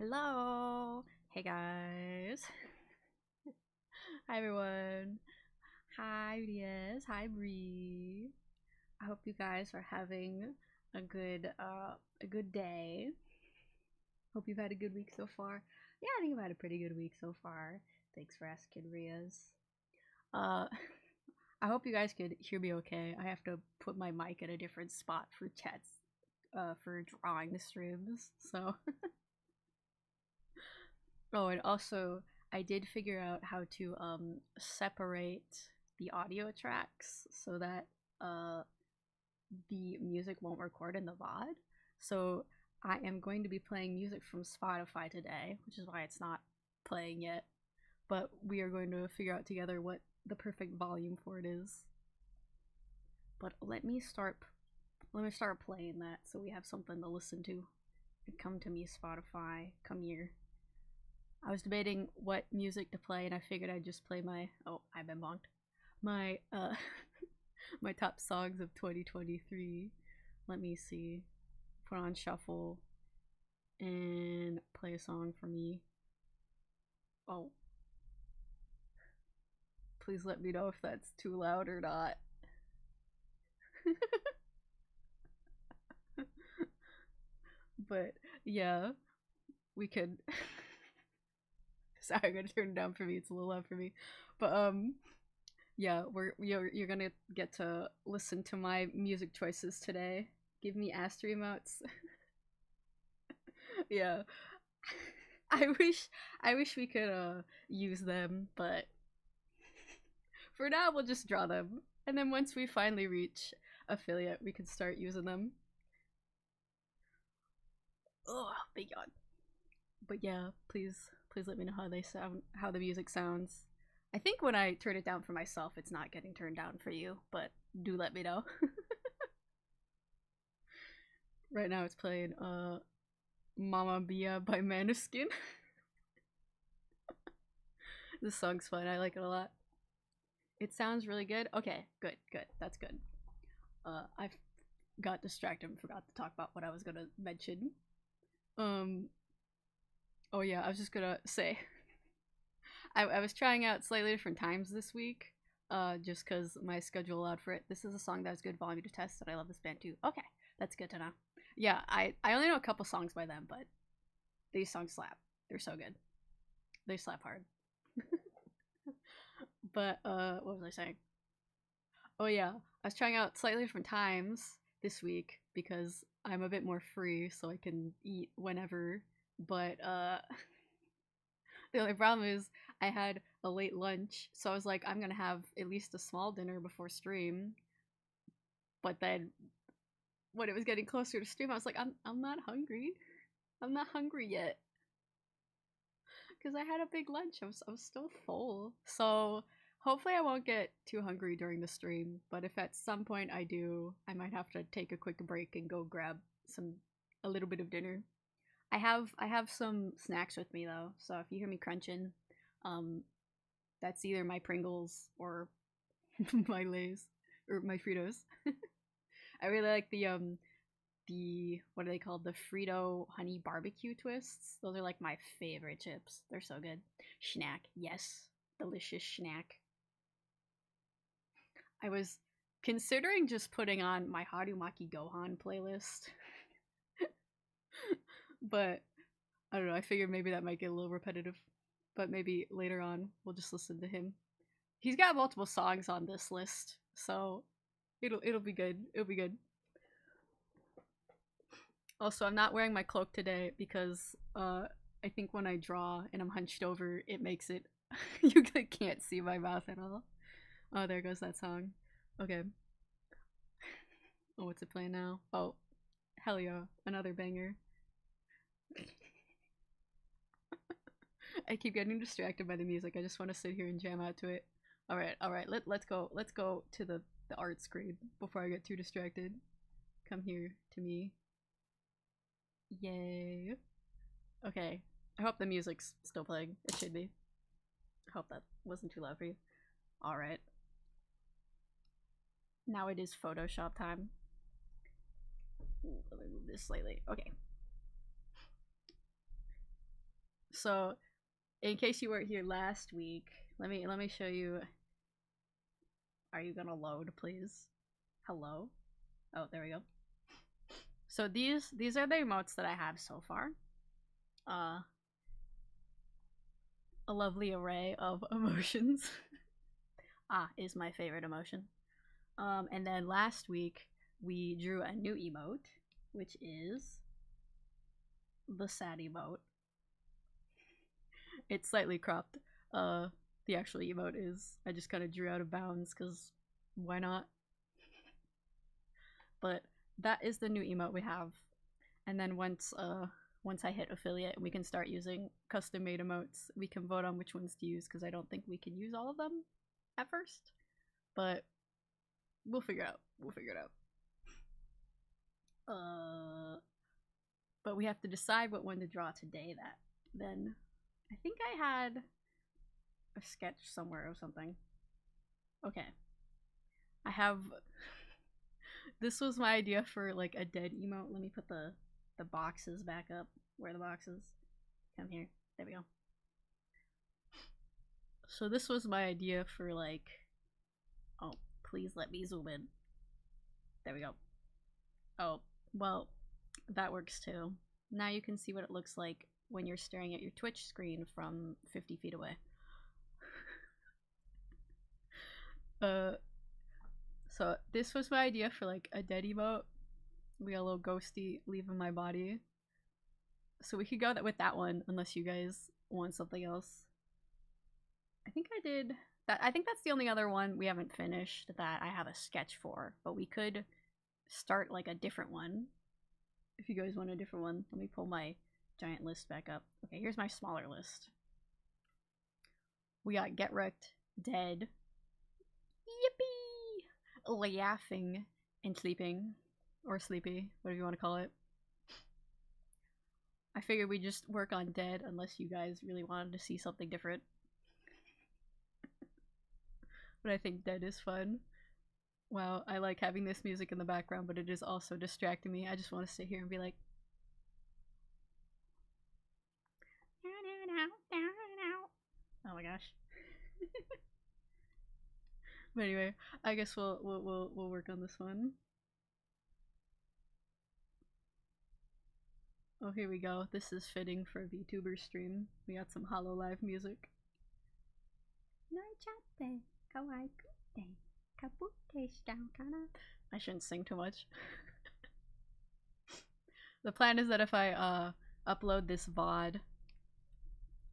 Hello. Hey guys. Hi everyone. Hi Diaz. Hi Bree. I hope you guys are having a good day. Hope you've had a good week so far. Yeah, I think I've had a pretty good week so far. Thanks for asking, Riaz. Uh I hope you guys could hear me okay. I have to put my mic at a different spot for chats for drawing the streams. So oh, and also I did figure out how to separate the audio tracks so that uh the music won't record in the VOD. So I am going to be playing music from Spotify today, which is why it's not playing yet. But we are going to figure out together what the perfect volume for it is. But let me start playing that so we have something to listen to. Come to me, Spotify. Come here. I was debating what music to play, and I figured I'd just play my I've been bonked. My my top songs of 2023. Let me see. Put on shuffle and play a song for me. Oh, please let me know if that's too loud or not. But yeah, we could. Sorry, I'm gonna turn it down for me. It's a little loud for me. But yeah, you're gonna get to listen to my music choices today. Give me Astri emotes. Yeah. I wish we could use them, but for now we'll just draw them. And then once we finally reach affiliate, we can start using them. Oh, big yawn. But yeah, please let me know how they sound, how the music sounds. I think when I turn it down for myself, it's not getting turned down for you, but do let me know. Right now it's playing Mama Mia by Maneskin. This song's fun. I like it a lot. It sounds really good. Okay, good, good. That's good. I got distracted and forgot to talk about what I was gonna mention. Um. Oh yeah, I was just gonna say I was trying out slightly different times this week. Just because my schedule allowed for it. This is a song that has good volume to test, and I love this band too. Okay, that's good to know. Yeah, I only know a couple songs by them, but these songs slap. They're so good. They slap hard. But what was I saying? Oh yeah, I was trying out slightly different times this week because I'm a bit more free, so I can eat whenever. But the only problem is I had a late lunch, so I was like, I'm gonna have at least a small dinner before stream. But then when it was getting closer to stream, I was like, I'm not hungry. I'm not hungry yet because I had a big lunch. I was still full, so hopefully I won't get too hungry during the stream. But if at some point I do, I might have to take a quick break and go grab a little bit of dinner. I have some snacks with me though, so if you hear me crunching, um, that's either my Pringles or my Lay's or my Fritos. I really like the what are they called? The Frito honey barbecue twists. Those are like my favorite chips. They're so good. Snack, yes, delicious snack. I was considering just putting on my Harumaki Gohan playlist, but I don't know. I figured maybe that might get a little repetitive, but maybe later on we'll just listen to him. He's got multiple songs on this list, so it'll be good. It'll be good. Also, I'm not wearing my cloak today because I think when I draw and I'm hunched over, it makes it you can't see my mouth at all. Oh, there goes that song. Okay. Oh, what's it playing now? Oh, hell yeah, another banger. I keep getting distracted by the music. I just want to sit here and jam out to it. All right. Let's go. Let's go to the art screen before I get too distracted. Come here to me. Yay. Okay. I hope the music's still playing. It should be. I hope that wasn't too loud for you. All right. Now it is Photoshop time. Ooh, let me move this slightly. Okay. So, in case you weren't here last week, let me show you. Are you gonna load, please? Hello? Oh, there we go. So these are the emotes that I have so far. A lovely array of emotions. Ah, is my favorite emotion. And then last week we drew a new emote, which is the sad emote. It's slightly cropped. The actual emote is I just kind of drew out of bounds because why not? But that is the new emote we have. And then once I hit affiliate and we can start using custom made emotes, we can vote on which ones to use because I don't think we can use all of them at first. But we'll figure it out. We'll figure it out. But we have to decide what one to draw today. Then I think I had a sketch somewhere or something. Okay. I have this was my idea for like a dead emote. Let me put the boxes back up. Where are the boxes? Come here. There we go. So this was my idea for like, oh, please let me zoom in. There we go. Oh, well, that works too. Now you can see what it looks like when you're staring at your Twitch screen from 50 feet away. So this was my idea for like a dead emote. We got a little ghosty leaving my body. So we could go with that one unless you guys want something else. I think I did that. I think that's the only other one we haven't finished that I have a sketch for, but we could start like a different one if you guys want a different one. Let me pull my giant list back up. Okay, here's my smaller list. We got Get Wrecked, Dead, Yippee, Laughing, and Sleeping, or Sleepy, whatever you want to call it. I figured we'd just work on Dead unless you guys really wanted to see something different. But I think Dead is fun. Wow, I like having this music in the background, but it is also distracting me. I just want to sit here and be like, oh my gosh. But anyway, I guess we'll work on this one. Oh, here we go. This is fitting for a VTuber stream. We got some Hololive music. I shouldn't sing too much. The plan is that if I upload this VOD,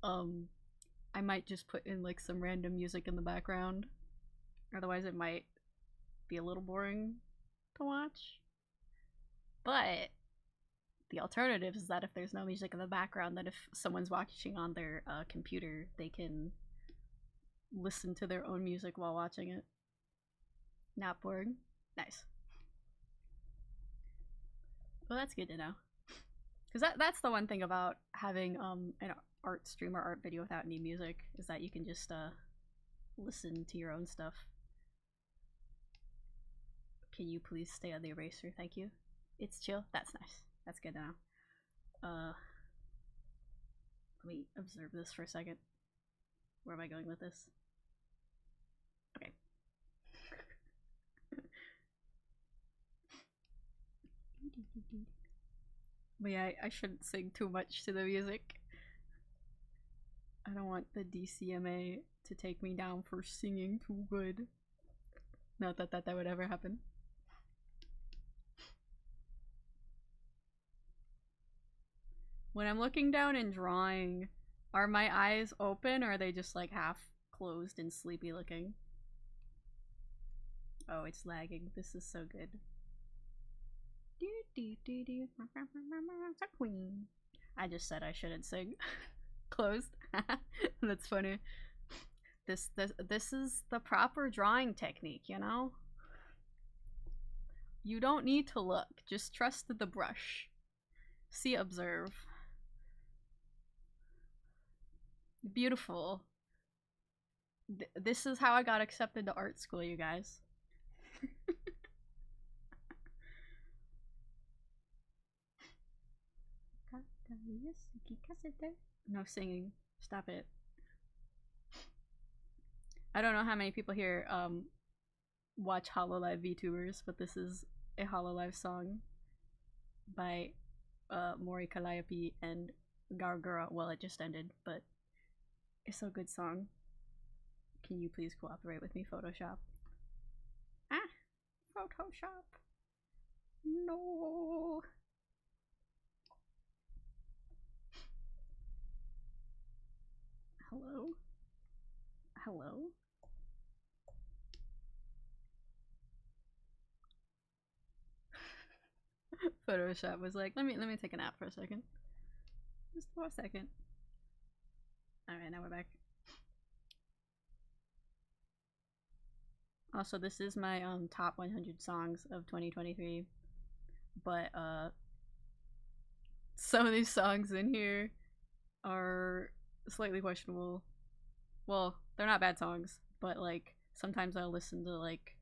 I might just put in like some random music in the background. Otherwise it might be a little boring to watch. But the alternative is that if there's no music in the background, that if someone's watching on their computer, they can listen to their own music while watching it. Not boring. Nice. Well, that's good to know. Because that's the one thing about having an art stream or art video without any music, is that you can just listen to your own stuff. Can you please stay on the eraser? Thank you. It's chill. That's nice. That's good to know. Let me observe this for a second. Where am I going with this? Okay. But yeah, I shouldn't sing too much to the music. I don't want the DCMA to take me down for singing too good. Not that that would ever happen. When I'm looking down and drawing, are my eyes open or are they just like half closed and sleepy looking? Oh, it's lagging. This is so good. Queen. I just said I shouldn't sing. Closed. That's funny. This is the proper drawing technique, you know? You don't need to look. Just trust the brush. See, observe. Beautiful. This is how I got accepted to art school, you guys. No singing. Stop it. I don't know how many people here watch Hololive VTubers, but this is a Hololive song by Mori Calliope and Gargura. Well, it just ended, but it's a good song. Can you please cooperate with me, Photoshop? Ah! Photoshop! No! Hello? Hello? Photoshop was like, let me take a nap for a second. Just for a second. Alright, now we're back. Also, this is my top 100 songs of 2023. But some of these songs in here are slightly questionable. Well, they're not bad songs, but like sometimes I'll listen to like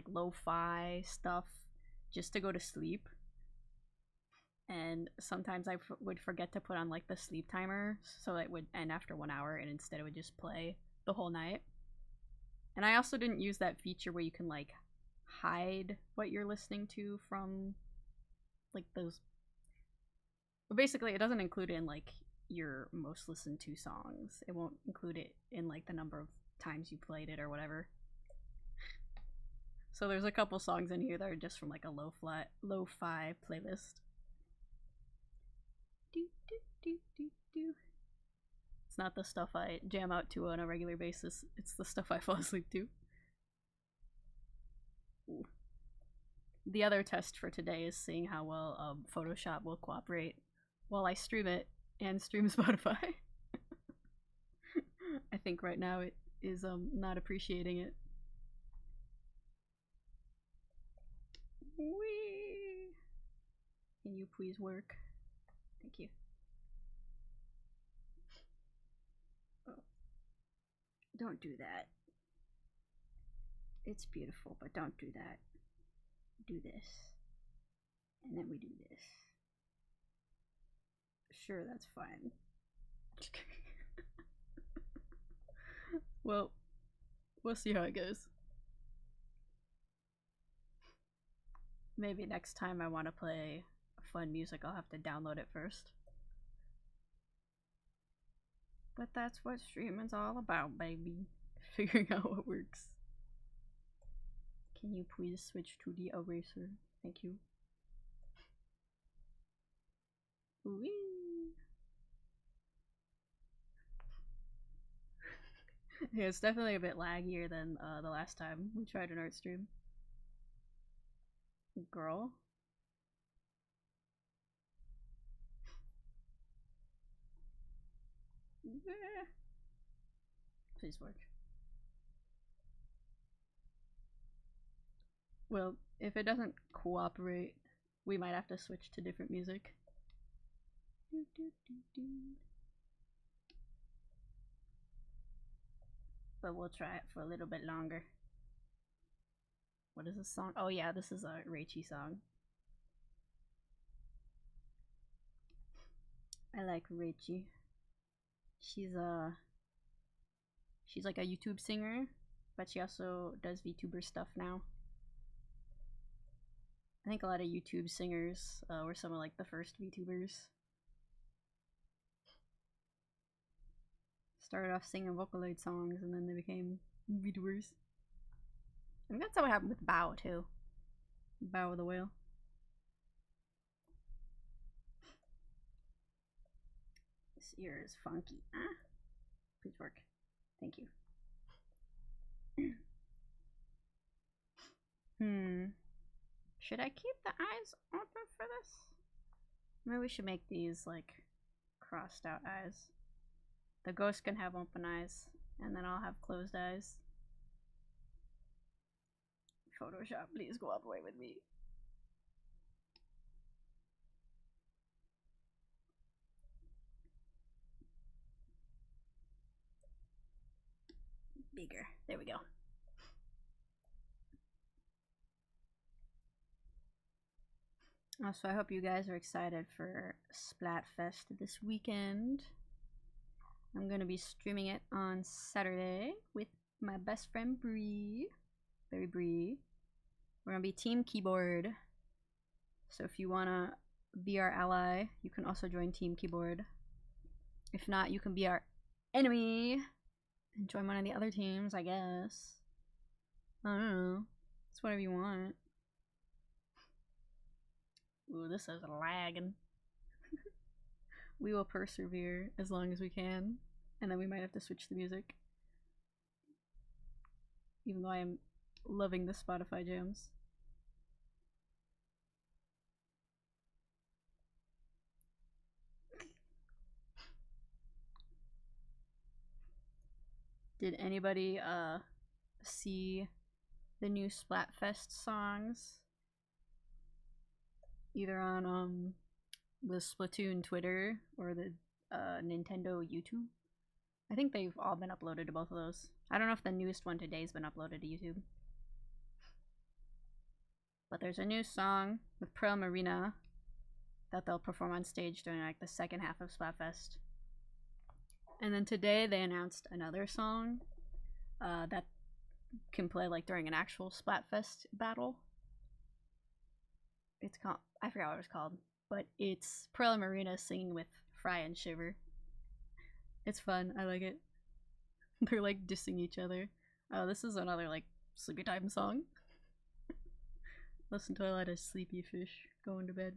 lo-fi stuff just to go to sleep. And sometimes I would forget to put on like the sleep timer, so it would end after 1 hour, and instead it would just play the whole night. And I also didn't use that feature where you can like hide what you're listening to from like those. But basically, it doesn't include it in like your most listened to songs. It won't include it in like the number of times you played it or whatever. So there's a couple songs in here that are just from like a lo-fi playlist. It's not the stuff I jam out to on a regular basis. It's the stuff I fall asleep to. Ooh. The other test for today is seeing how well Photoshop will cooperate while I stream it and stream Spotify. I think right now it is not appreciating it. Whee! Can you please work? Thank you. Oh. Don't do that. It's beautiful, but don't do that. Do this. And then we do this. Sure, that's fine. Well, we'll see how it goes. Maybe next time I want to play fun music, I'll have to download it first. But that's what streaming's all about, baby. Figuring out what works. Can you please switch to the eraser? Thank you. Whee! Yeah, it's definitely a bit laggier than the last time we tried an art stream. Girl. Please work. Well, if it doesn't cooperate, we might have to switch to different music. But we'll try it for a little bit longer. What is this song? Oh yeah, this is a Reichi song. I like Reichi. She's like a YouTube singer, but she also does VTuber stuff now. I think a lot of YouTube singers were some of like the first VTubers. Started off singing Vocaloid songs and then they became VTubers. I think that's how it happened with Bao too. Bao the whale. This ear is funky. Ah, please work. Thank you. Should I keep the eyes open for this? Maybe we should make these like crossed out eyes. The ghost can have open eyes, and then I'll have closed eyes. Photoshop, please cooperate with me. Bigger. There we go. So I hope you guys are excited for Splatfest this weekend. I'm gonna be streaming it on Saturday with my best friend Bree. Bree. We're gonna be Team Keyboard. So if you wanna be our ally, you can also join Team Keyboard. If not, you can be our enemy and join one of the other teams, I guess. I don't know. It's whatever you want. Ooh, this is lagging. We will persevere as long as we can, and then we might have to switch the music. Even though I am loving the Spotify jams. Did anybody see the new Splatfest songs? Either on the Splatoon Twitter or the Nintendo YouTube? I think they've all been uploaded to both of those. I don't know if the newest one today's been uploaded to YouTube. But there's a new song with Pearl Marina that they'll perform on stage during like the second half of Splatfest. And then today they announced another song that can play like during an actual Splatfest battle. It's called, I forgot what it was called, but it's Pearl Marina singing with Fry and Shiver. It's fun. I like it. They're like dissing each other. Oh, this is another like sleepy time song. Listen to a lot of sleepy fish going to bed.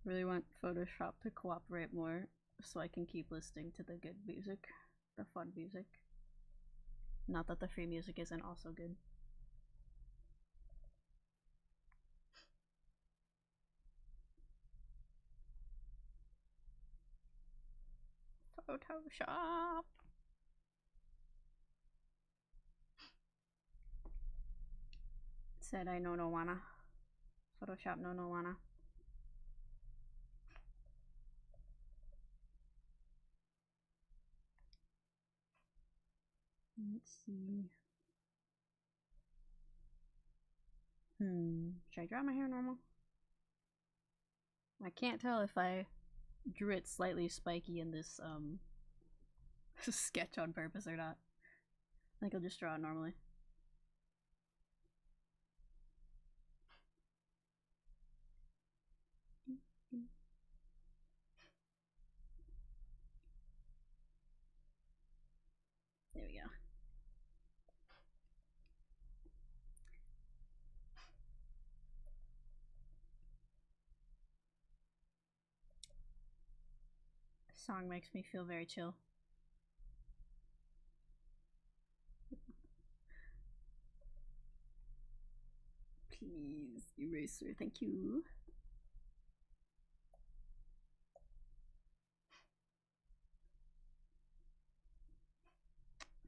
Really want Photoshop to cooperate more so I can keep listening to the good music, the fun music. Not that the free music isn't also good. Photoshop. Said I no wanna. Photoshop no wanna. Let's see. Should I draw my hair normal? I can't tell if I drew it slightly spiky in this sketch on purpose or not. I think I'll just draw it normally. There we go. This song makes me feel very chill. Please, eraser, thank you.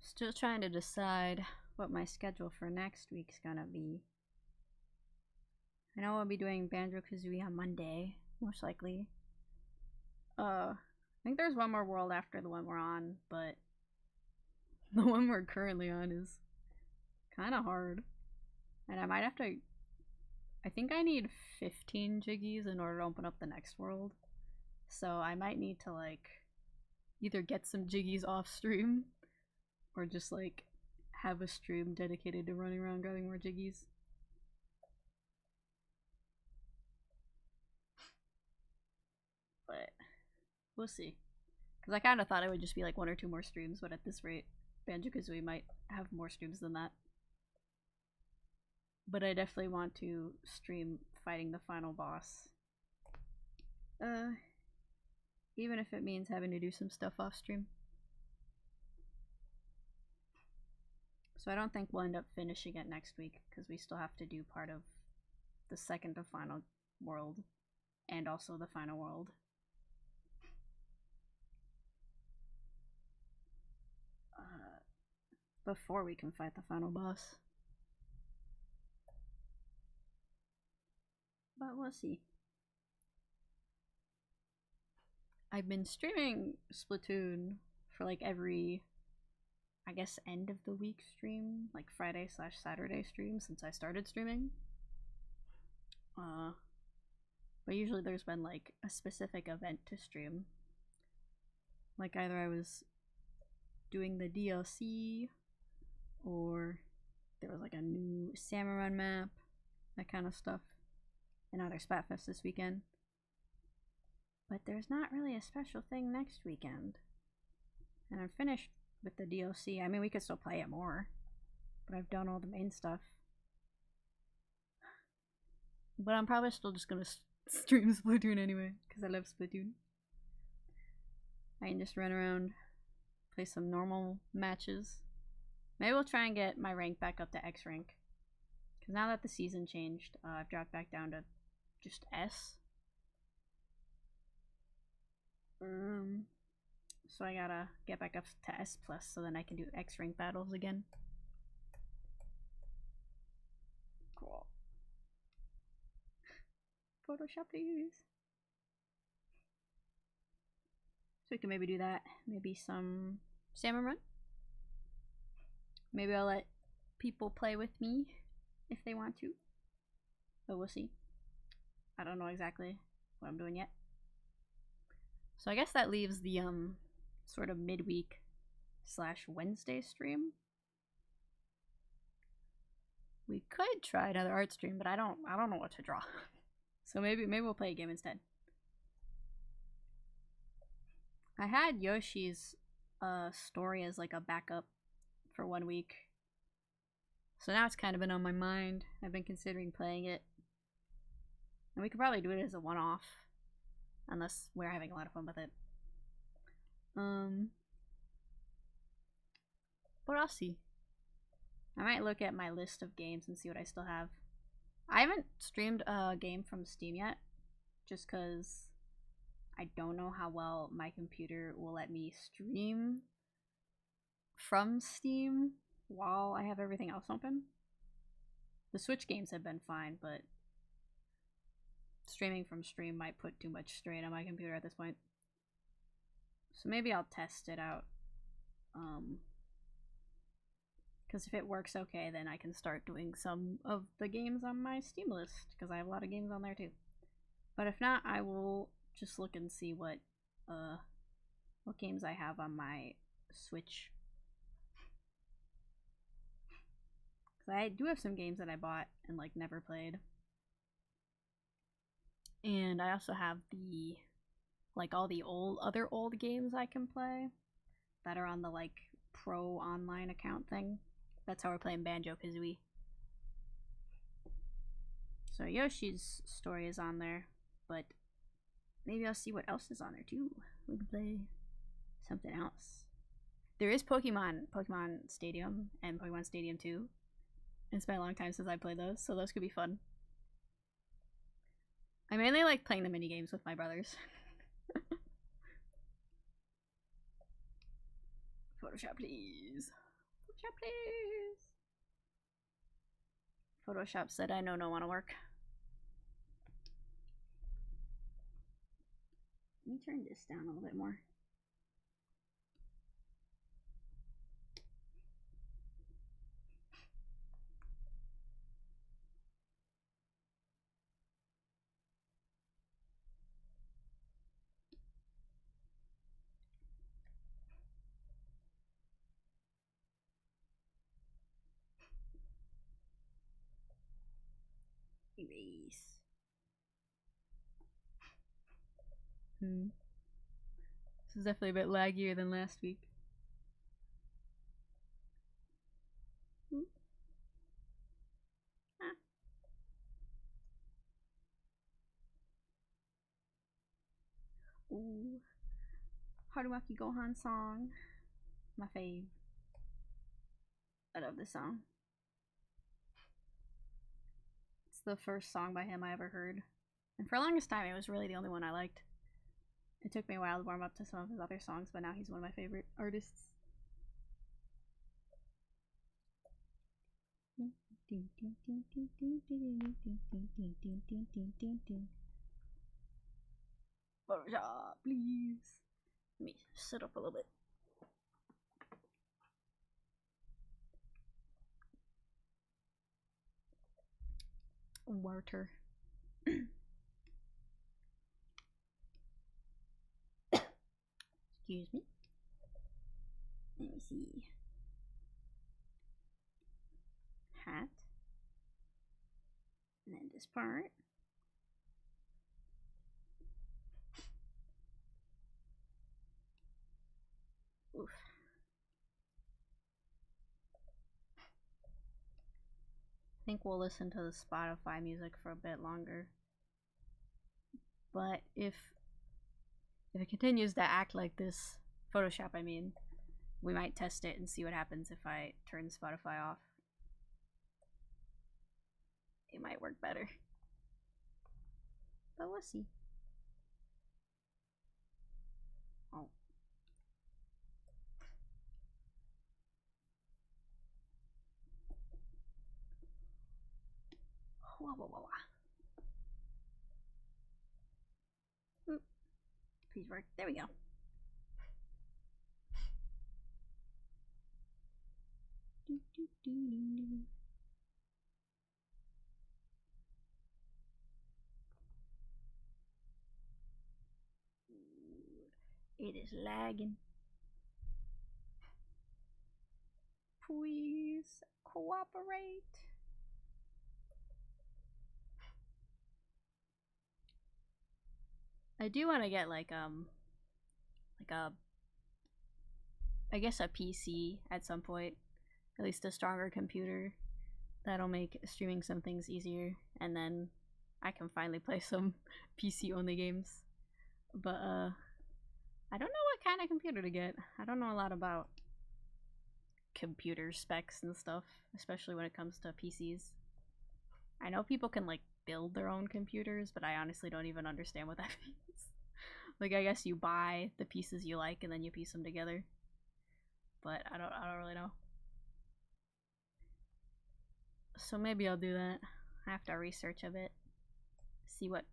Still trying to decide what my schedule for next week's gonna be. I know I'll be doing Banjo-Kazooie on Monday, most likely. I think there's one more world after the one we're on, but the one we're currently on is kind of hard. And I might have to... I think I need 15 jiggies in order to open up the next world. So I might need to, like, either get some jiggies off stream or just, like, have a stream dedicated to running around grabbing more jiggies. But we'll see. Because I kind of thought it would just be like 1 or 2 more streams, but at this rate, Banjo-Kazooie might have more streams than that. But I definitely want to stream fighting the final boss. Even if it means having to do some stuff off stream. So I don't think we'll end up finishing it next week, because we still have to do part of the second to final world, and also the final world. Before we can fight the final boss. But we'll see. I've been streaming Splatoon for like every, I guess, end of the week stream, like Friday/Saturday stream since I started streaming. But usually there's been like a specific event to stream. Like either I was doing the DLC or there was like a new Salmon Run map, that kind of stuff. And now there's Spatfest this weekend. But there's not really a special thing next weekend. And I'm finished with the DLC. I mean, we could still play it more, but I've done all the main stuff. But I'm probably still just gonna stream Splatoon anyway, because I love Splatoon. I can just run around, play some normal matches. Maybe we'll try and get my rank back up to X rank. Because now that the season changed, I've dropped back down to just S. So I gotta get back up to S plus so then I can do X rank battles again. Cool. Photoshop please. So we can maybe do that. Maybe some Salmon Run. Maybe I'll let people play with me if they want to. But we'll see. I don't know exactly what I'm doing yet. So I guess that leaves the sort of midweek / Wednesday stream. We could try another art stream, but I don't know what to draw. So maybe we'll play a game instead. I had Yoshi's story as like a backup for 1 week. So now it's kind of been on my mind. I've been considering playing it. And we could probably do it as a one-off. Unless we're having a lot of fun with it. But I'll see. I might look at my list of games and see what I still have. I haven't streamed a game from Steam yet. Just because I don't know how well my computer will let me stream from Steam while I have everything else open. The Switch games have been fine, but streaming from Stream might put too much strain on my computer at this point. So maybe I'll test it out. Because if it works okay, then I can start doing some of the games on my Steam list, because I have a lot of games on there too. But if not, I will just look and see what games I have on my Switch. Because I do have some games that I bought and like never played. And I also have the all the other old games I can play that are on the like pro online account thing. That's how we're playing Banjo-Kazooie. So Yoshi's story is on there, but maybe I'll see what else is on there too. We can play something else. There is Pokemon Stadium and Pokemon Stadium 2. It's been a long time since I played those, so those could be fun. I mainly like playing the mini games with my brothers. Photoshop please. Photoshop please. Photoshop said I know no wanna work. Let me turn this down a little bit more. Erase. This is definitely a bit laggier than last week. Ah. Ooh. Haruaki Gohan song. My fave. I love this song. It's the first song by him I ever heard. And for the longest time, it was really the only one I liked. It took me a while to warm up to some of his other songs, but now he's one of my favorite artists. Photoshop. please. Let me sit up a little bit. Water. Excuse me. Let me see. Hat. And then this part. Oof. I think we'll listen to the Spotify music for a bit longer. But if it continues to act like this, Photoshop I mean, we might test it and see what happens if I turn Spotify off. It might work better. But we'll see. Oh. Wah, wah, wah, wah. Oop. Please work. There we go. Do, do, do, do. It is lagging. Please cooperate. I do want to get like a I guess a PC at some point, at least a stronger computer that'll make streaming some things easier, and then I can finally play some PC only games. But I don't know what kind of computer to get. I don't know a lot about computer specs and stuff, especially when it comes to PCs. I know people can like build their own computers, but I honestly don't even understand what that means. Like, I guess you buy the pieces you like and then you piece them together. But I don't really know. So maybe I'll do that. I have to research a bit. See what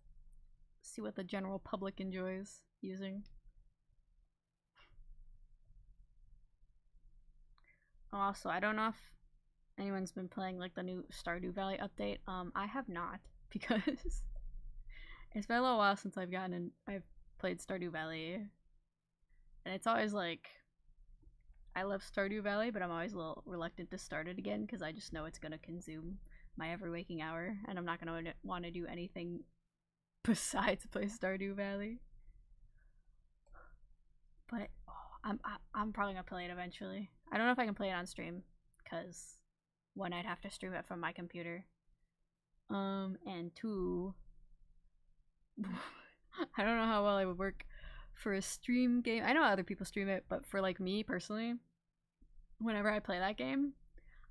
the general public enjoys using. Also, I don't know if anyone's been playing like the new Stardew Valley update. I have not, because it's been a little while since I've played Stardew Valley, and it's always like, I love Stardew Valley, but I'm always a little reluctant to start it again because I just know it's gonna consume my every waking hour, and I'm not gonna want to do anything besides play Stardew Valley. But I'm probably gonna play it eventually. I don't know if I can play it on stream, because one, I'd have to stream it from my computer, and two, I don't know how well it would work for a stream game. I know other people stream it, but for like me personally, whenever I play that game,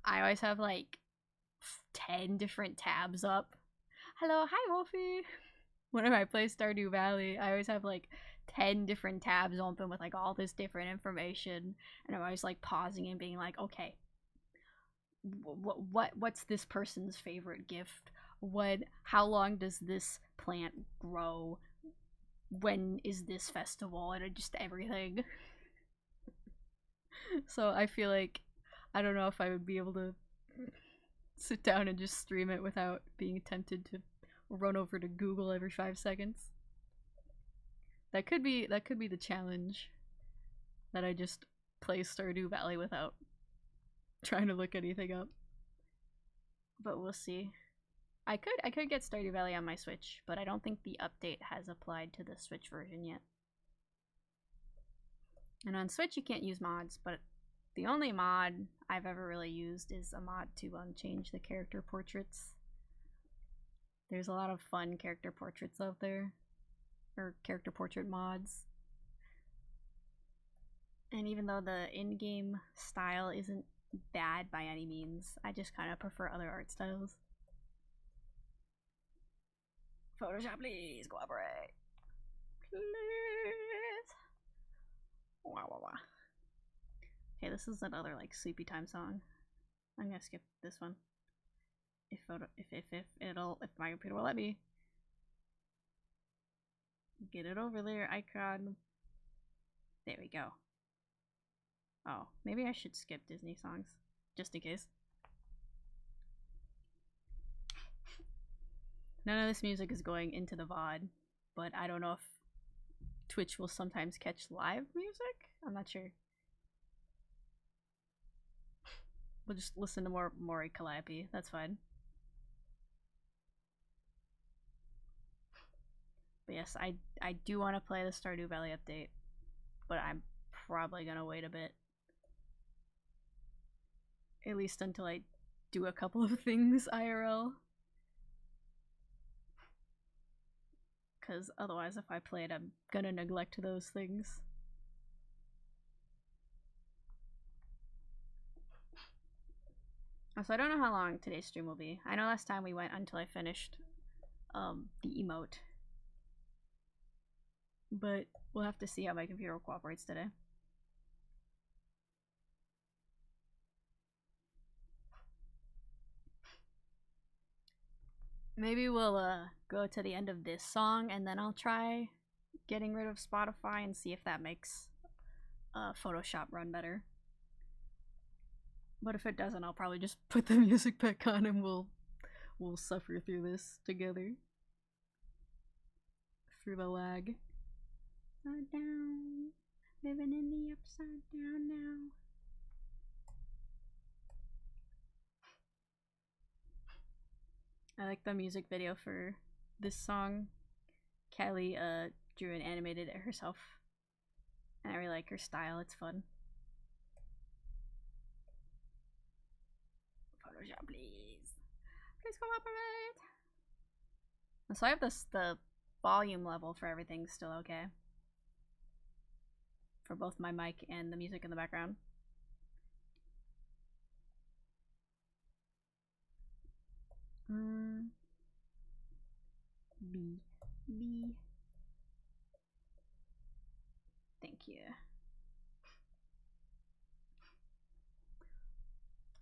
I always have like 10 different tabs up. Hello, hi Wolfie. Whenever I play Stardew Valley, I always have like 10 different tabs open with like all this different information, and I'm always like pausing and being like, okay, what's this person's favorite gift? How long does this plant grow? When is this festival? And just everything. So I feel like, I don't know if I would be able to sit down and just stream it without being tempted to run over to Google every 5 seconds. That could be the challenge, that I just play Stardew Valley without trying to look anything up. But we'll see. I could get Stardew Valley on my Switch, but I don't think the update has applied to the Switch version yet. And on Switch you can't use mods, but the only mod I've ever really used is a mod to change the character portraits. There's a lot of fun character portraits out there, or character portrait mods. And even though the in-game style isn't bad by any means, I just kind of prefer other art styles. Photoshop, please cooperate. Please. Wow, wow, wow. Okay, this is another like sleepy time song. I'm gonna skip this one. If my computer will let me. Get it over there, icon. There we go. Oh, maybe I should skip Disney songs, just in case. None of this music is going into the VOD, but I don't know if Twitch will sometimes catch live music. I'm not sure. We'll just listen to more Mori Calliope. That's fine. But yes, I do want to play the Stardew Valley update, but I'm probably gonna wait a bit. At least until I do a couple of things IRL. Because otherwise, if I play it, I'm gonna neglect those things. So I don't know how long today's stream will be. I know last time we went until I finished the emote. But we'll have to see how my computer cooperates today. Maybe we'll go to the end of this song and then I'll try getting rid of Spotify and see if that makes Photoshop run better. But if it doesn't, I'll probably just put the music back on and we'll suffer through this together. Through the lag. Upside down, living in the upside down now. I like the music video for this song. Kelly drew and animated it herself. And I really like her style, it's fun. Photoshop, please. Please cooperate. So I have the volume level for everything still okay. For both my mic and the music in the background. B. Thank you.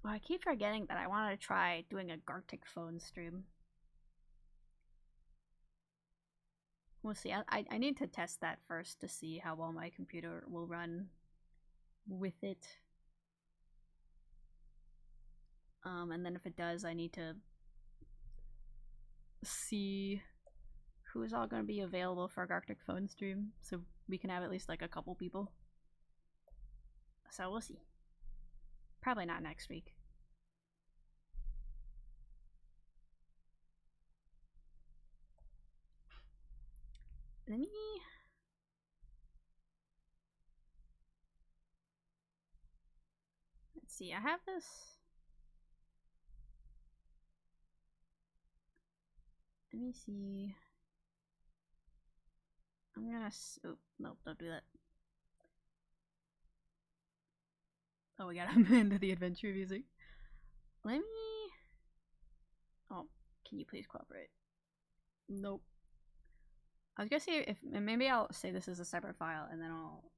Well, I keep forgetting that I wanted to try doing a Gartic phone stream. We'll see. I need to test that first to see how well my computer will run with it. And then if it does, I need to see who's all going to be available for a Gartic phone stream so we can have at least like a couple people. So we'll see. Probably not next week. Let's see, I have this. Let me see. I'm gonna. Oh, nope, don't do that. Oh, we got into the adventure music. Let me. Oh, can you please cooperate? Nope. I was gonna see if maybe I'll say this is a separate file and then I'll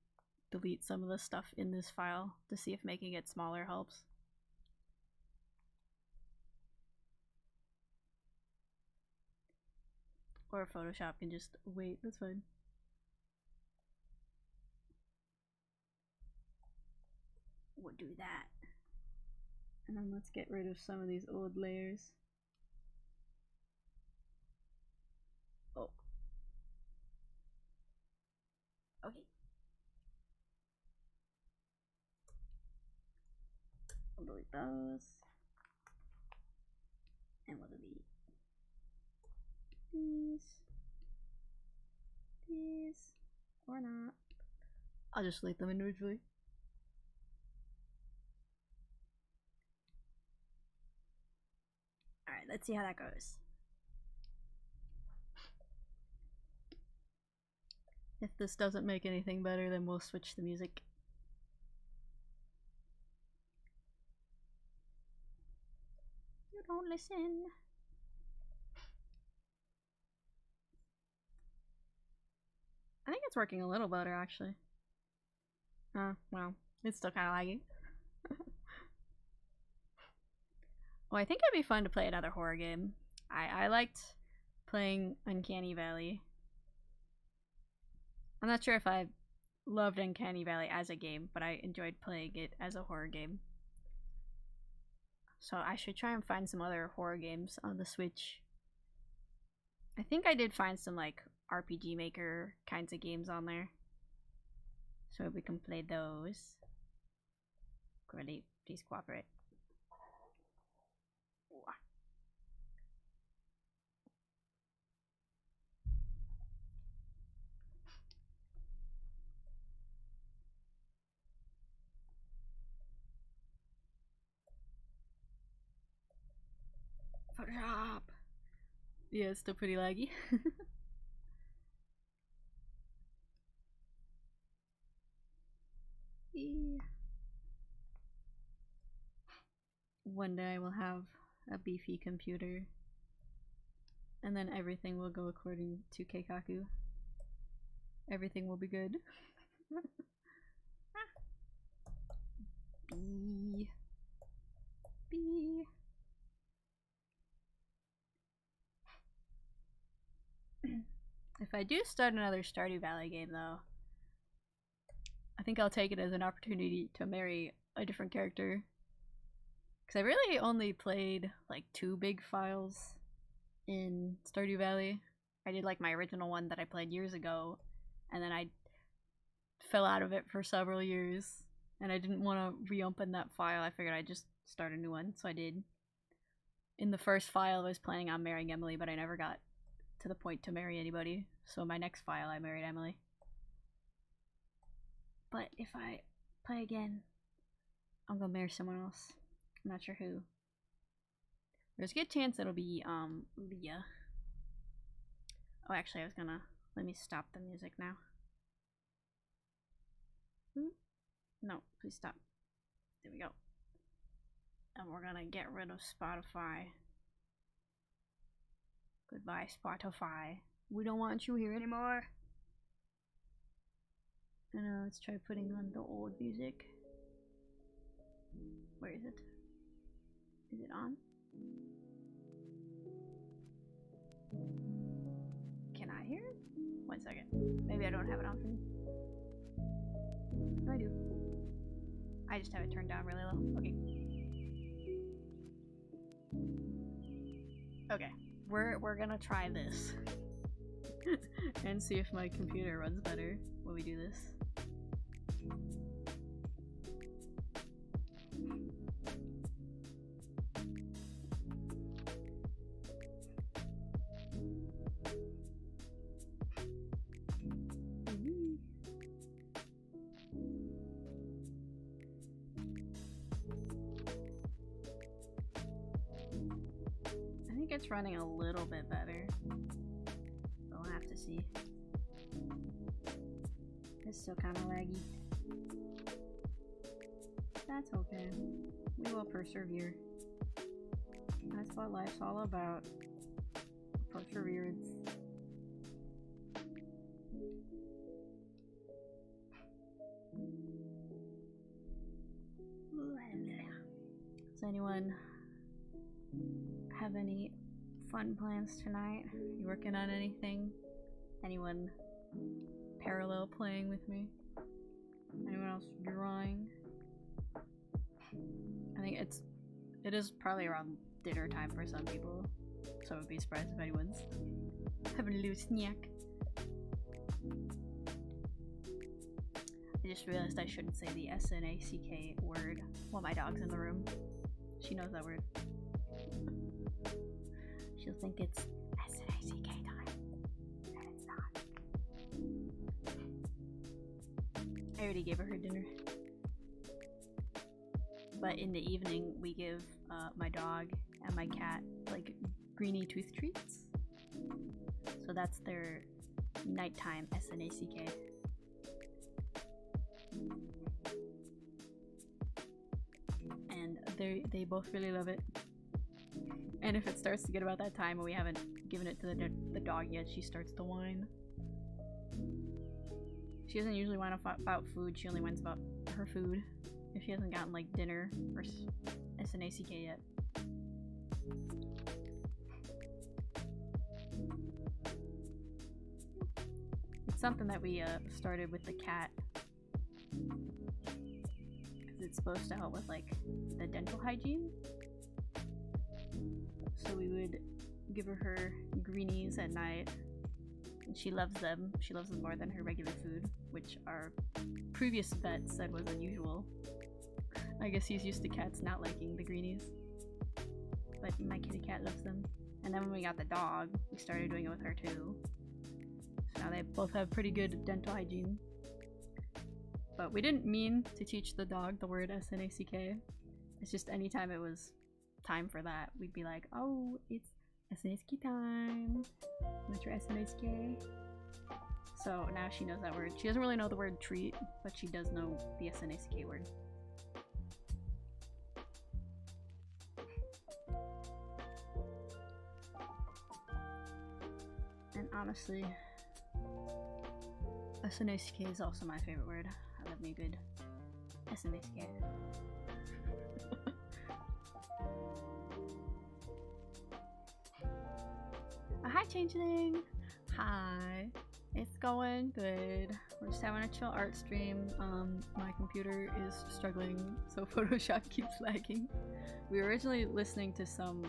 delete some of the stuff in this file to see if making it smaller helps. Or Photoshop can just wait, that's fine. We'll do that. And then let's get rid of some of these old layers. Oh. Okay. We'll delete those. And we'll delete these, or not. I'll just delete them individually. Alright, let's see how that goes. If this doesn't make anything better, then we'll switch the music. You don't listen. I think it's working a little better, actually. Well, it's still kind of laggy. Well, I think it'd be fun to play another horror game. I liked playing Uncanny Valley. I'm not sure if I loved Uncanny Valley as a game, but I enjoyed playing it as a horror game. So I should try and find some other horror games on the Switch. I think I did find some like RPG Maker kinds of games on there. So we can play those. Ready? Please cooperate. Photoshop! Yeah, it's still pretty laggy. One day I will have a beefy computer. And then everything will go according to Keikaku. Everything will be good. Bee. Bee. If I do start another Stardew Valley game though, I think I'll take it as an opportunity to marry a different character. Because I really only played like 2 big files in Stardew Valley. I did like my original one that I played years ago, and then I fell out of it for several years, and I didn't want to reopen that file. I figured I'd just start a new one, so I did. In the first file I was planning on marrying Emily, but I never got to the point to marry anybody, so my next file I married Emily. But if I play again, I'm gonna marry someone else. I'm not sure who. There's a good chance it'll be Leah. Oh, actually I was gonna, let me stop the music now. No, please stop. There we go. And we're gonna get rid of Spotify. Goodbye, Spotify. We don't want you here anymore. And now let's try putting on the old music. Where is it? Is it on? Can I hear it? 1 second. Maybe I don't have it on for me. No, I do. I just have it turned down really low. Okay. Okay. We're gonna try this. And see if my computer runs better when we do this. I think it's running a little bit better. We'll have to see. It's still kind of laggy. That's okay. We will persevere. That's what life's all about. Perseverance. Does anyone have any fun plans tonight? You working on anything? Anyone parallel playing with me? Anyone else drawing? I think it is probably around dinner time for some people, so I would be surprised if anyone's having a little snack. I just realized I shouldn't say the S-N-A-C-K word while my dog's in the room. She knows that word. She'll think it's S-N-A-C-K time, and it's not. I already gave her dinner. But in the evening, we give my dog and my cat like greeny tooth treats. So that's their nighttime S-N-A-C-K. And they both really love it. And if it starts to get about that time and we haven't given it to the dog yet, she starts to whine. She doesn't usually whine about food, she only whines about her food. If she hasn't gotten like dinner or S-N-A-C-K yet. something that we started with the cat. Because it's supposed to help with like the dental hygiene. So we would give her greenies at night. And she loves them. She loves them more than her regular food, which our previous vet said was unusual. I guess he's used to cats not liking the greenies. But my kitty cat loves them. And then when we got the dog, we started doing it with her too. So now they both have pretty good dental hygiene. But we didn't mean to teach the dog the word S-N-A-C-K. It's just anytime it was time for that, we'd be like, oh, it's S-N-A-C-K time. What's your S-N-A-C-K? So now she knows that word. She doesn't really know the word treat, but she does know the S-N-A-C-K word. And honestly, S-N-A-C-K is also my favorite word. I love me a good S-N-A-C-K. Hi Changeling! Hi! It's going good. We're just having a chill art stream. My computer is struggling, so Photoshop keeps lagging. We were originally listening to some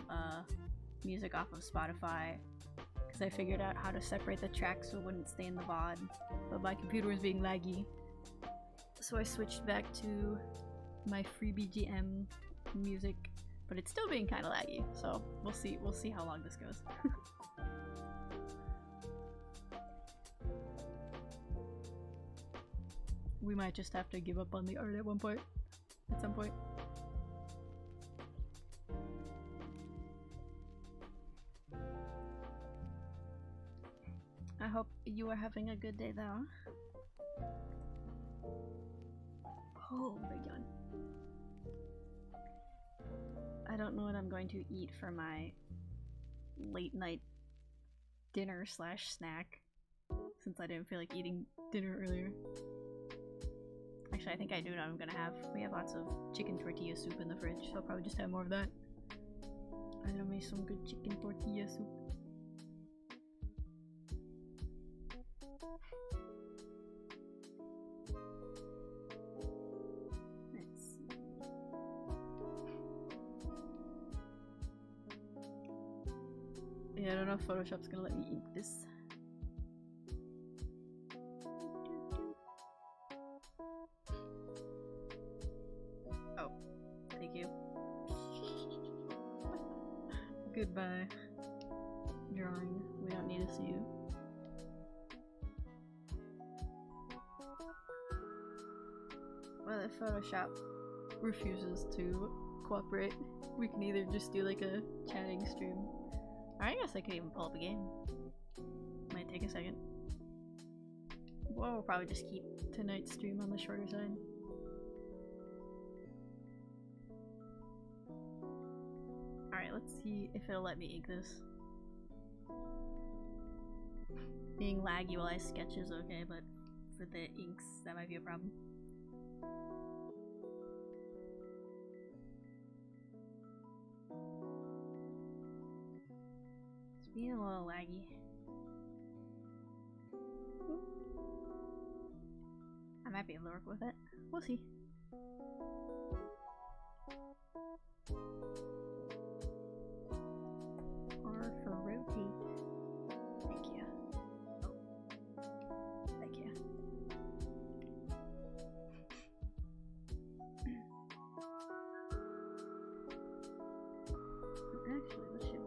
music off of Spotify because I figured out how to separate the tracks so it wouldn't stay in the VOD, but my computer was being laggy. So I switched back to my free BGM music, but it's still being kind of laggy, so we'll see how long this goes. We might just have to give up on the art at some point. I hope you are having a good day though. Oh my god. I don't know what I'm going to eat for my late night dinner slash snack, since I didn't feel like eating dinner earlier. Actually, I think I do know what I'm gonna have. We have lots of chicken tortilla soup in the fridge, so I'll probably just have more of that. I love me some good chicken tortilla soup. Let's see. Yeah, I don't know if Photoshop's gonna let me ink this. Goodbye, drawing. We don't need to see you. Well, if Photoshop refuses to cooperate, we can either just do like a chatting stream. Or I guess I could even pull up a game. Might take a second. Well, we'll probably just keep tonight's stream on the shorter side. Let's see if it'll let me ink this. Being laggy while I sketch is okay, but for the inks, that might be a problem. It's being a little laggy. I might be able to work with it. We'll see. For rotate. Thank you. Oh. Thank you. Actually, this should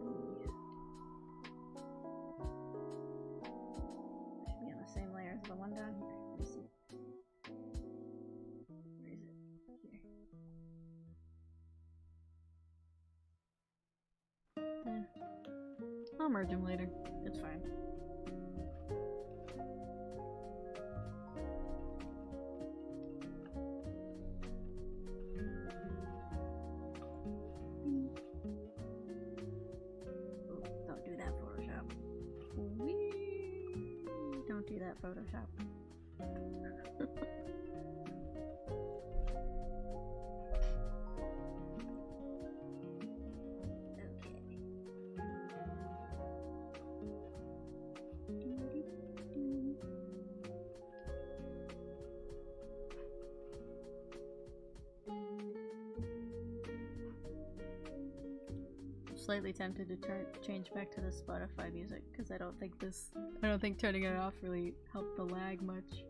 be on the same layer as the one down here. Let me see. Where is it? Here. I'll merge them later. It's fine. Oh, don't do that, Photoshop. Whee! Don't do that, Photoshop. slightly tempted to change back to the Spotify music because I don't think turning it off really helped the lag much.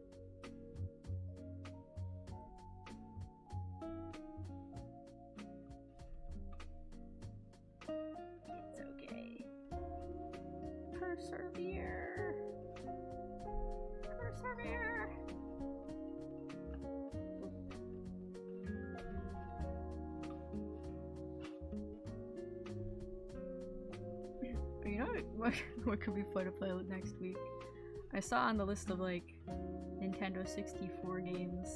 It's okay. Persevere. Persevere. You know what could be fun to play next week? I saw on the list of like Nintendo 64 games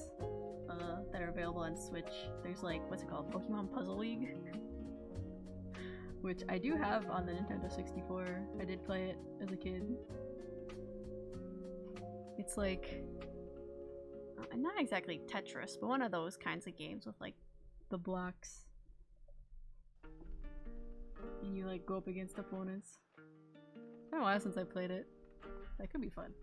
that are available on Switch. There's like, what's it called? Pokemon Puzzle League, which I do have on the Nintendo 64. I did play it as a kid. It's like not exactly Tetris, but one of those kinds of games with like the blocks. And you like go up against opponents. It's been a while since I played it. That could be fun.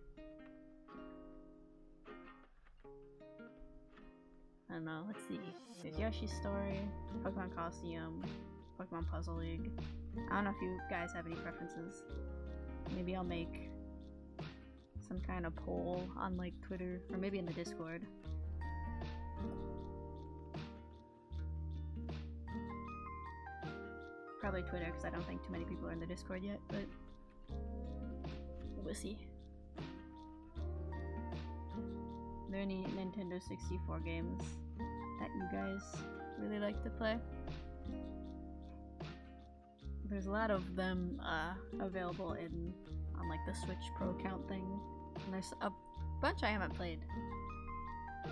I don't know, let's see. There's Yoshi's Story, Pokemon Coliseum, Pokemon Puzzle League. I don't know if you guys have any preferences. Maybe I'll make some kind of poll on like Twitter, or maybe in the Discord. Probably Twitter, because I don't think too many people are in the Discord yet, but we'll see. Are there any Nintendo 64 games that you guys really like to play? There's a lot of them available on like the Switch Pro account thing, and there's a bunch I haven't played.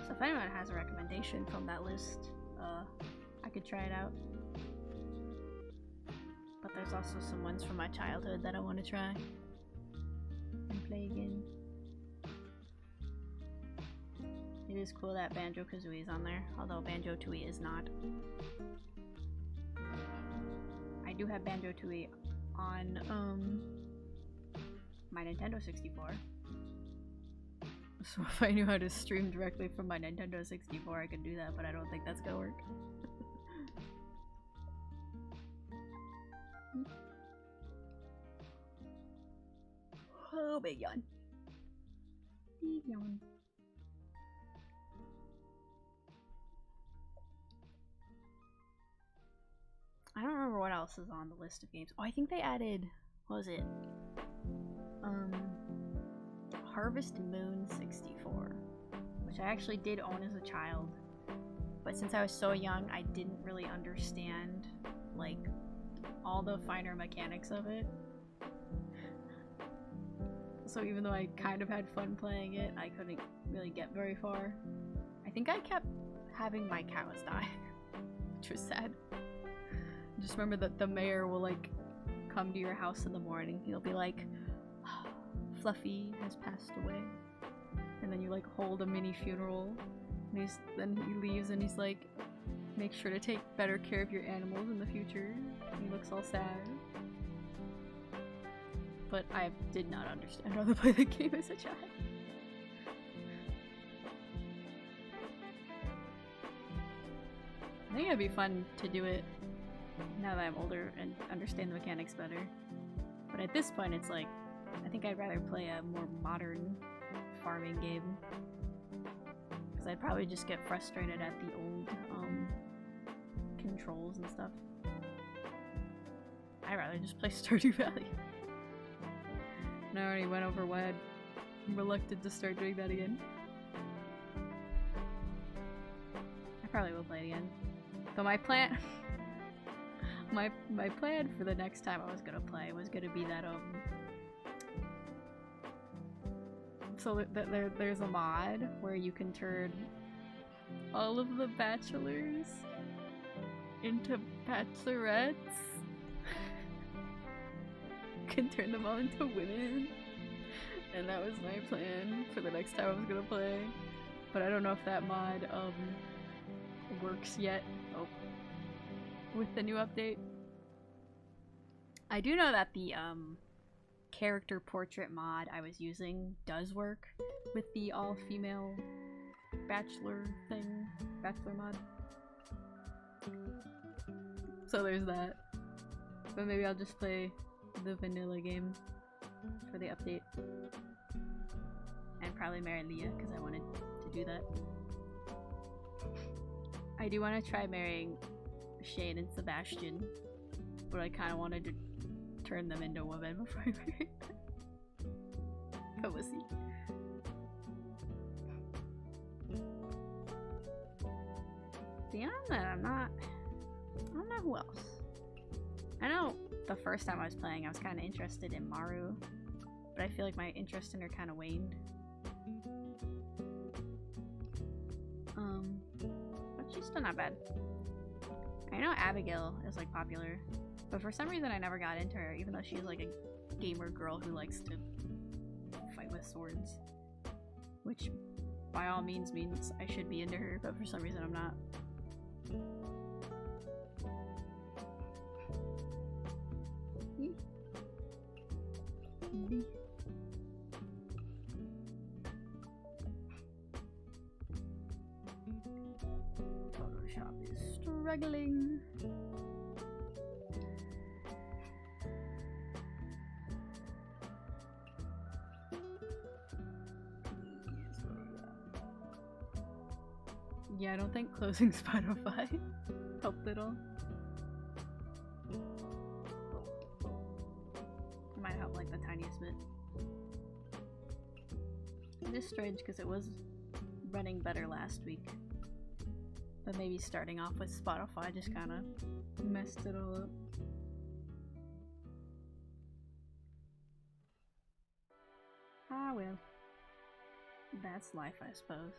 So if anyone has a recommendation from that list, I could try it out. But there's also some ones from my childhood that I want to try and play again. It is cool that Banjo-Kazooie is on there, although Banjo-Tooie is not. I do have Banjo-Tooie on my Nintendo 64. So if I knew how to stream directly from my Nintendo 64, I could do that, but I don't think that's gonna work. Oh, big yawn. Big yawn. I don't remember what else is on the list of games. Oh, I think they added, what was it? Harvest Moon 64, which I actually did own as a child. But since I was so young, I didn't really understand, like, all the finer mechanics of it. So even though I kind of had fun playing it, I couldn't really get very far. I think I kept having my cows die, which was sad. Just remember that the mayor will like come to your house in the morning. He'll be like, Fluffy has passed away. And then you like hold a mini funeral. And then he leaves and he's like, make sure to take better care of your animals in the future. And he looks all sad. But I did not understand how to play the game as a child. I think it'd be fun to do it now that I'm older and understand the mechanics better. But at this point it's like, I think I'd rather play a more modern farming game. Because I'd probably just get frustrated at the old controls and stuff. I'd rather just play Stardew Valley. And I already went over why I'm reluctant to start doing that again. I probably will play it again. But my plan my plan for the next time I was gonna play was gonna be that so there's a mod where you can turn all of the bachelors into bachelorettes. You can turn them all into women. And that was my plan for the next time I was gonna play. But I don't know if that mod works yet. Oh. With the new update. I do know that the character portrait mod I was using does work with the all-female bachelor mod. So there's that. But maybe I'll just play the vanilla game for the update. And probably marry Leah, because I wanted to do that. I do want to try marrying Shane and Sebastian, but I kind of wanted to turn them into women before I marry them. But we'll see. Beyond that, I don't know who else. I know the first time I was playing, I was kind of interested in Maru, but I feel like my interest in her kind of waned. But she's still not bad. I know Abigail is like popular, but for some reason I never got into her, even though she's like a gamer girl who likes to fight with swords. Which by all means I should be into her, but for some reason I'm not. Photoshop is struggling. Yeah, I don't think closing Spotify helped at all. It might help like the tiniest bit. It is strange because it was running better last week. But maybe starting off with Spotify just kind of messed it all up. Ah well. That's life, I suppose.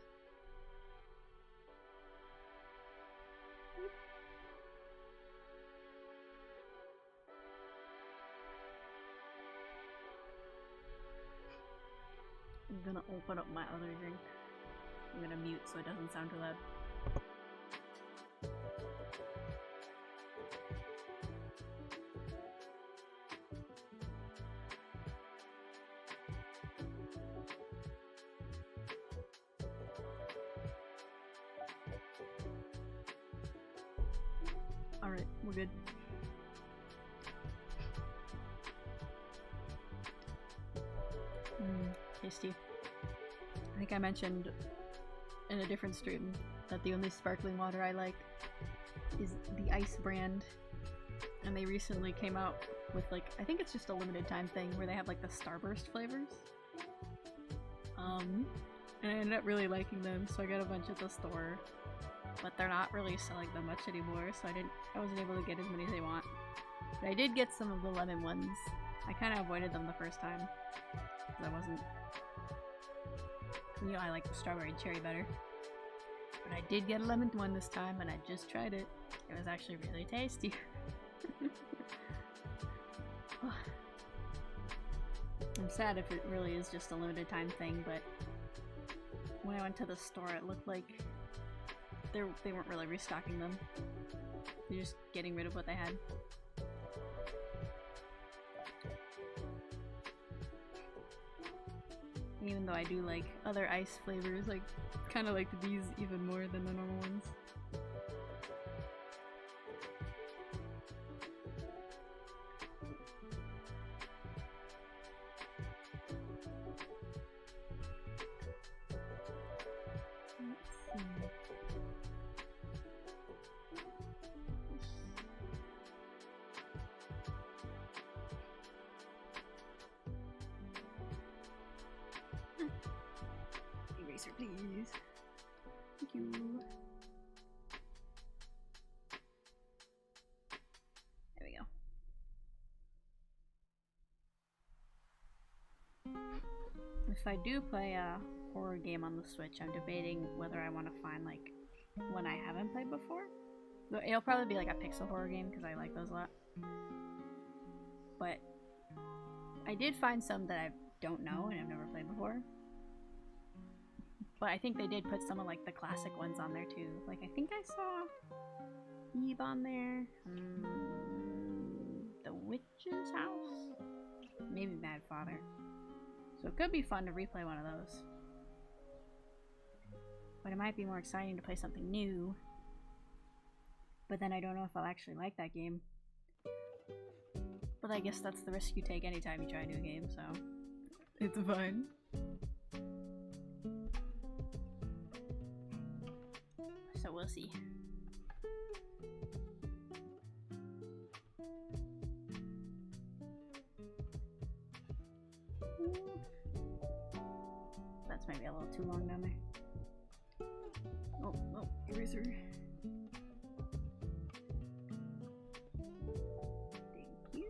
I'm gonna open up my other drink. I'm gonna mute so it doesn't sound too loud. Alright, we're good. Tasty. I think I mentioned in a different stream that the only sparkling water I like is the Ice brand, and they recently came out with like, I think it's just a limited time thing where they have like the Starburst flavors. And I ended up really liking them, so I got a bunch at the store, but they're not really selling them much anymore, so I wasn't able to get as many as I want. But I did get some of the lemon ones. I kind of avoided them the first time because I wasn't, you know, I like the strawberry and cherry better. But I did get a lemon one this time, and I just tried it. It was actually really tasty. I'm sad if it really is just a limited time thing, but when I went to the store, it looked like they weren't really restocking them. They're just getting rid of what they had. Even though I do like other ice flavors, like kind of like these even more than the normal ones. Eraser, please. Thank you. There we go. If I do play a horror game on the Switch, I'm debating whether I want to find like one I haven't played before. It'll probably be like a pixel horror game because I like those a lot. But I did find some that I don't know and I've never played before. But I think they did put some of like the classic ones on there too. Like I think I saw Eve on there. The Witch's House? Maybe Mad Father. So it could be fun to replay one of those. But it might be more exciting to play something new. But then I don't know if I'll actually like that game. But I guess that's the risk you take anytime you try a new game, so it's fine. So we'll see. That's maybe a little too long down there. Oh, oh, eraser. Thank you.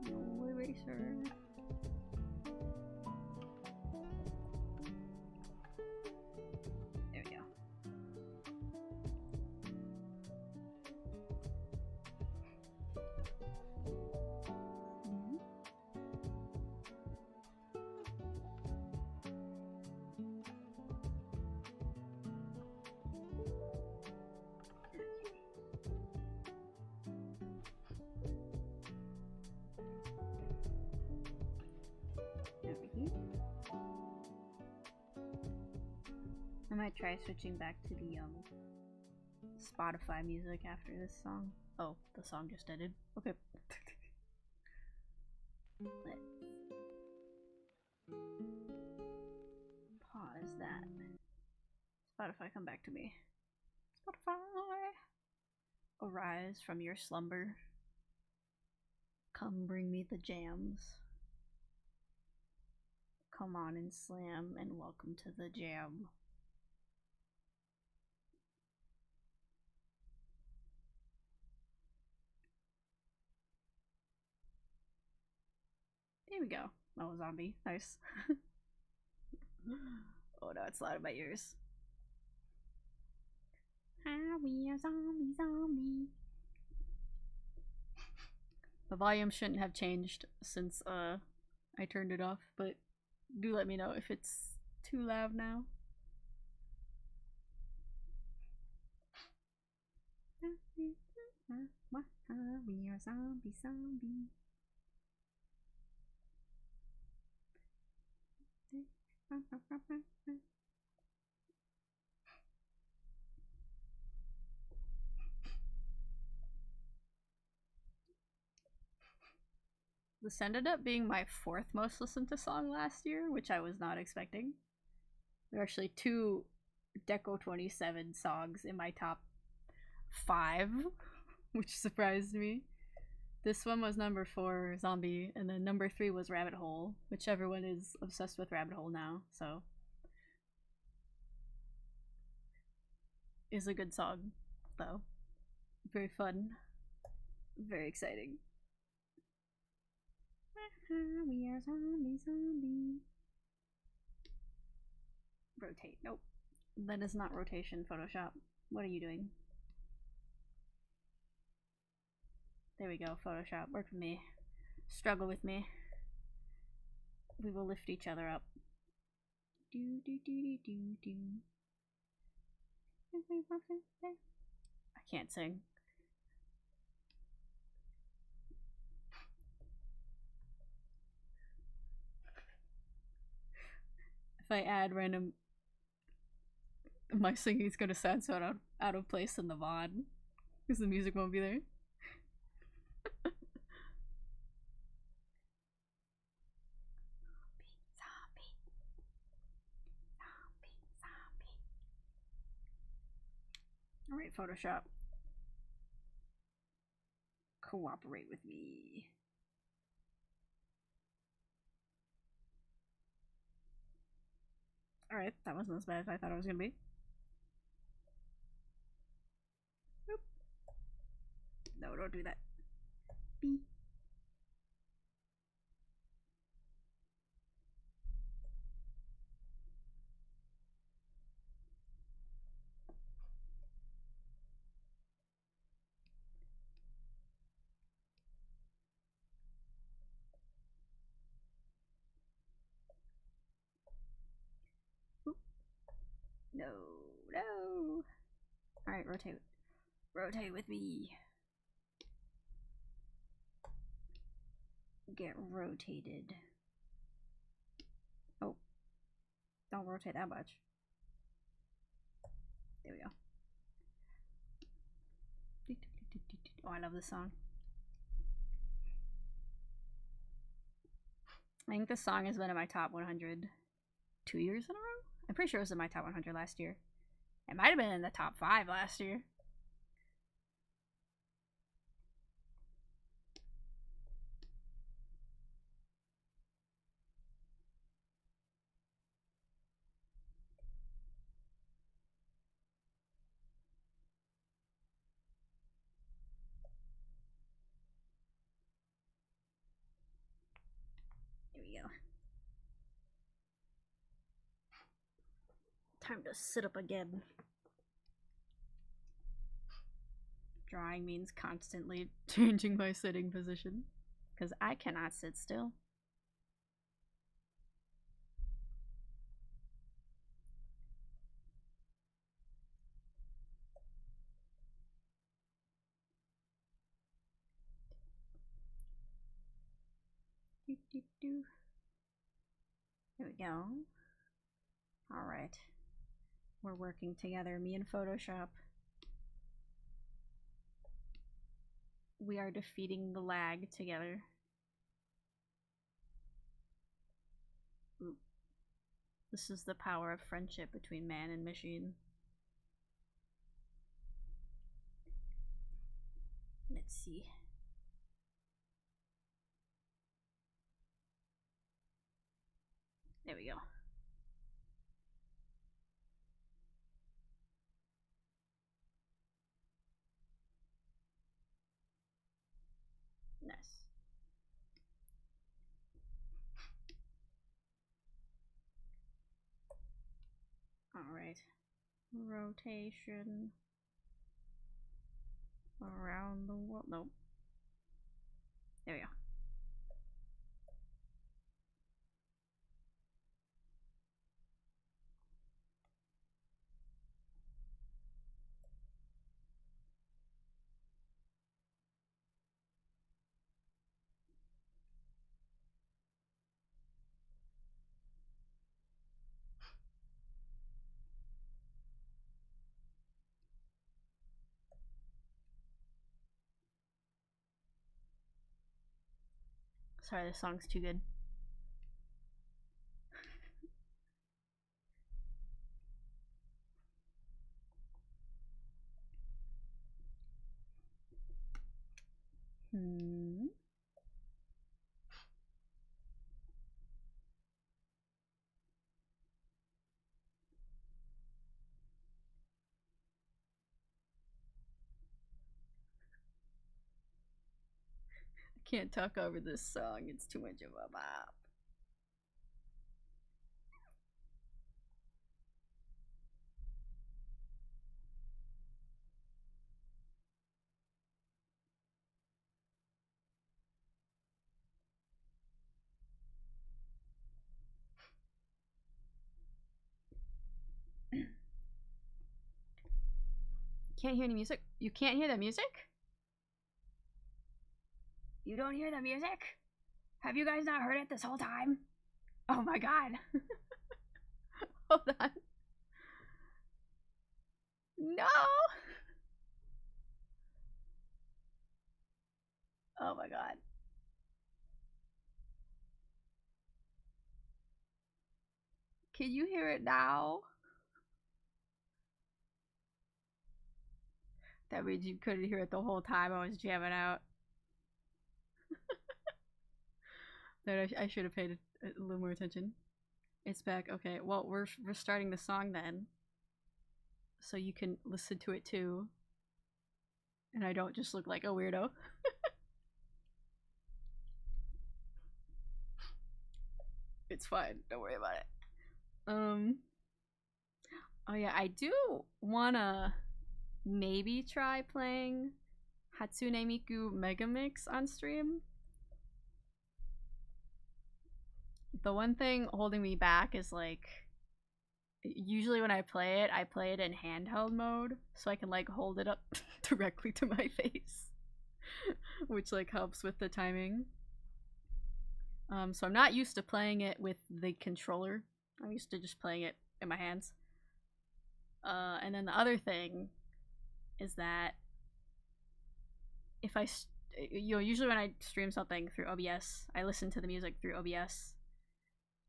No eraser. There we go. I might try switching back to the Spotify music after this song. Oh, the song just ended. Okay. Let's pause that. Spotify, come back to me. Spotify! Arise from your slumber. Come bring me the jams. Come on and slam and welcome to the jam. There we go. Oh, zombie. Nice. Oh no, it's loud in my ears. Ah, we are zombie, zombie. The volume shouldn't have changed since I turned it off, but do let me know if it's too loud now. We are zombie, zombie. This ended up being my 4th most listened to song last year, which I was not expecting. There are actually 2 Deco 27 songs in my top 5, which surprised me. This one was number 4, Zombie, and then number 3 was Rabbit Hole, which everyone is obsessed with Rabbit Hole now, so. Is a good song, though. Very fun. Very exciting. We are zombie, zombie. Rotate. Nope. That is not rotation, Photoshop. What are you doing? There we go, Photoshop. Work with me. Struggle with me. We will lift each other up. Do do do do do do. I can't sing. If I add random, my singing is gonna sound so out of place in the VOD because the music won't be there. Zombie, zombie, zombie, zombie. All right, Photoshop, cooperate with me. Alright, that wasn't as bad as I thought it was gonna be. Nope. No, don't do that. Beep. Oop. No, no. Alright, rotate. Rotate with me. Get rotated. Don't rotate that much. There we go. Oh, I love this song. I think this song has been in my top 100 2 years in a row. I'm pretty sure it was in my top 100 last year. It might have been in the top 5 last year. Here we go. Time to sit up again. Drawing means constantly changing my sitting position, because I cannot sit still. There we go. Alright. We're working together, me and Photoshop. We are defeating the lag together. Ooh. This is the power of friendship between man and machine. Let's see. There we go. Nice. Alright. Rotation. Around the world. Nope. There we go. Sorry, this song's too good. I can't talk over this song, it's too much of a bop. Can't hear any music? You can't hear the music? You don't hear the music? Have you guys not heard it this whole time? Oh my god. Hold on. No! Oh my god. Can you hear it now? That means you couldn't hear it the whole time I was jamming out. I should have paid a little more attention. It's back. Okay, well, we're starting the song then. So you can listen to it too. And I don't just look like a weirdo. It's fine. Don't worry about it. Oh yeah, I do wanna maybe try playing Hatsune Miku Megamix on stream. The one thing holding me back is like, usually when I play it in handheld mode, so I can like hold it up directly to my face, which like helps with the timing. So I'm not used to playing it with the controller I'm used to just playing it in my hands. And then the other thing is that if I, usually when I stream something through OBS, I listen to the music through OBS,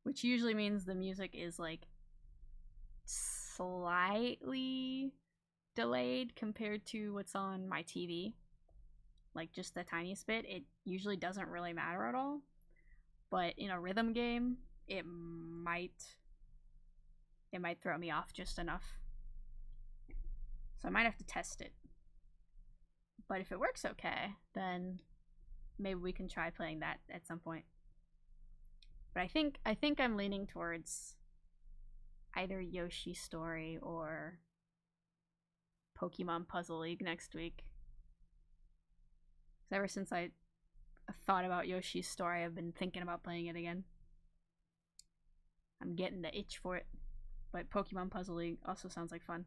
which usually means the music is like slightly delayed compared to what's on my TV. Like just the tiniest bit. It usually doesn't really matter at all. But in a rhythm game, it might throw me off just enough. So I might have to test it. But if it works okay, then maybe we can try playing that at some point. But I think I'm leaning towards either Yoshi's Story or Pokemon Puzzle League next week. Ever since I thought about Yoshi's Story, I've been thinking about playing it again. I'm getting the itch for it. But Pokemon Puzzle League also sounds like fun.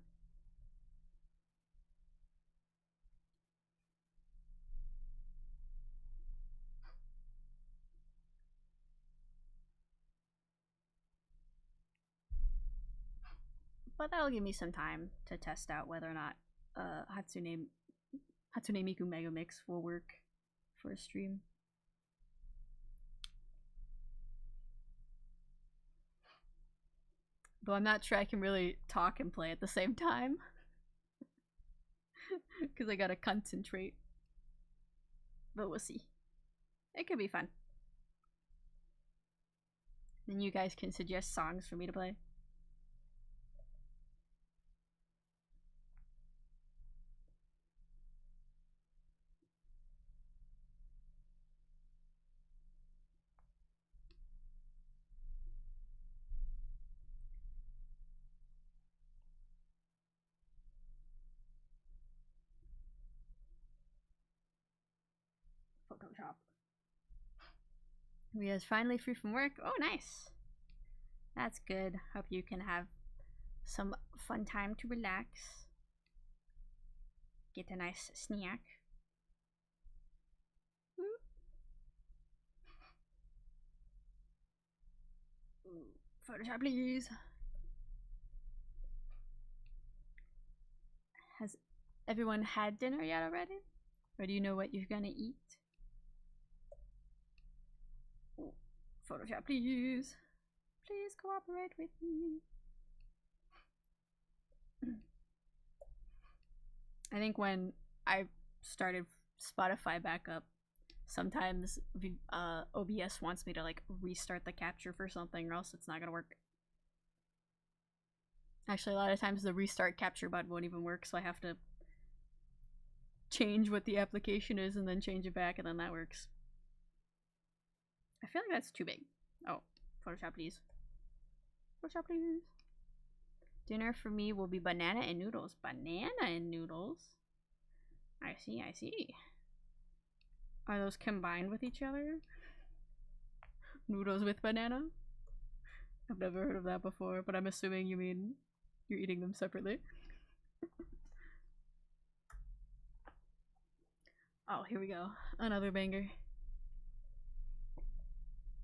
But that'll give me some time to test out whether or not Hatsune Miku Mega Mix will work for a stream. Though I'm not sure I can really talk and play at the same time. Because I gotta concentrate. But we'll see. It could be fun. Then you guys can suggest songs for me to play. Photoshop. We are finally free from work. Oh, nice. That's good. Hope you can have some fun time to relax. Get a nice snack. Photoshop, please. Has everyone had dinner yet already? Or do you know what you're gonna eat? Ooh, Photoshop, please. Please cooperate with me. I think when I started Spotify back up, sometimes OBS wants me to like restart the capture for something or else it's not gonna work. Actually, a lot of times the restart capture button won't even work, so I have to change what the application is and then change it back, and then that works. I feel like that's too big. Oh, Photoshop, please. Photoshop, please. Dinner for me will be banana and noodles. Banana and noodles? I see, I see. Are those combined with each other? Noodles with banana? I've never heard of that before, but I'm assuming you mean you're eating them separately. Oh, here we go. Another banger.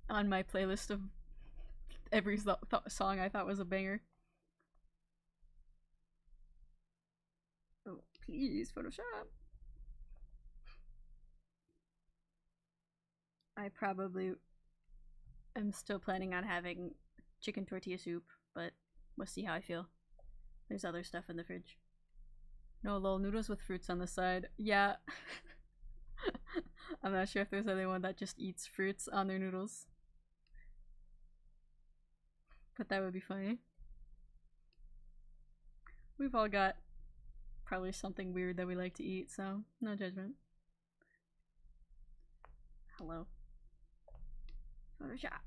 On my playlist of every song I thought was a banger. Oh, please, Photoshop. I probably am still planning on having chicken tortilla soup, but we'll see how I feel. There's other stuff in the fridge. No, lol, noodles with fruits on the side. Yeah. I'm not sure if there's anyone that just eats fruits on their noodles. But that would be funny. We've all got probably something weird that we like to eat, so no judgment. Hello. Photoshop.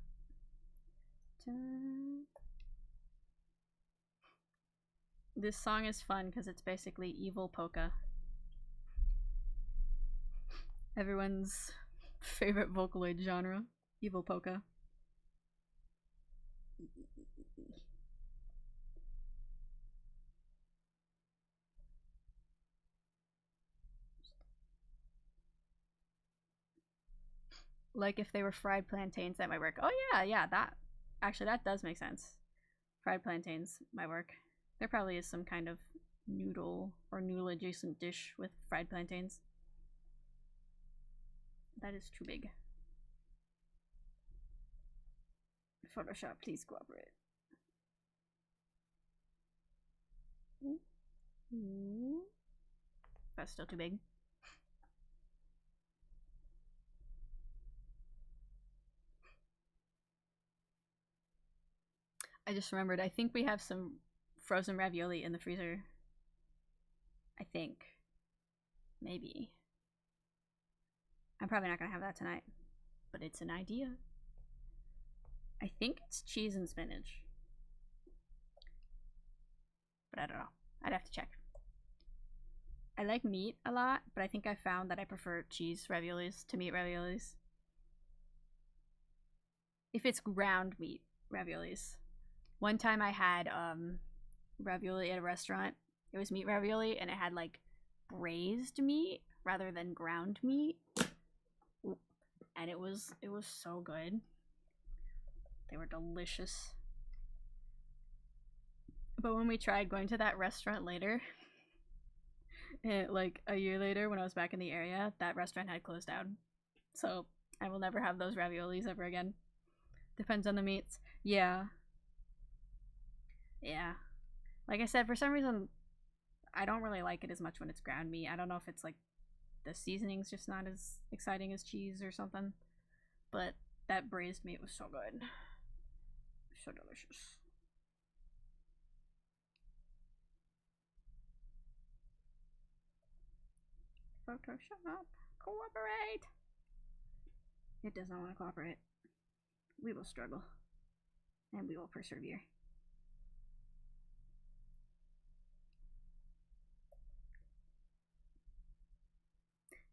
This song is fun because it's basically evil polka. Everyone's favorite Vocaloid genre, evil polka. Like if they were fried plantains, that might work. Oh yeah, that actually that does make sense. Fried plantains might work. There probably is some kind of noodle or noodle adjacent dish with fried plantains. That is too big. Photoshop, please cooperate. That's still too big. I just remembered, I think we have some frozen ravioli in the freezer. I think. Maybe. I'm probably not gonna have that tonight, but it's an idea. I think it's cheese and spinach. But I don't know. I'd have to check. I like meat a lot, but I think I found that I prefer cheese raviolis to meat raviolis. If it's ground meat raviolis. One time I had ravioli at a restaurant. It was meat ravioli and it had like braised meat rather than ground meat. And it was so good. They were delicious. But when we tried going to that restaurant later, like a year later when I was back in the area, that restaurant had closed down. So I will never have those raviolis ever again. Depends on the meats. Yeah. Yeah. Like I said, for some reason, I don't really like it as much when it's ground meat. I don't know if it's like the seasoning's just not as exciting as cheese or something. But that braised meat was so good. So delicious. Photoshop, cooperate! It does not want to cooperate. We will struggle. And we will persevere.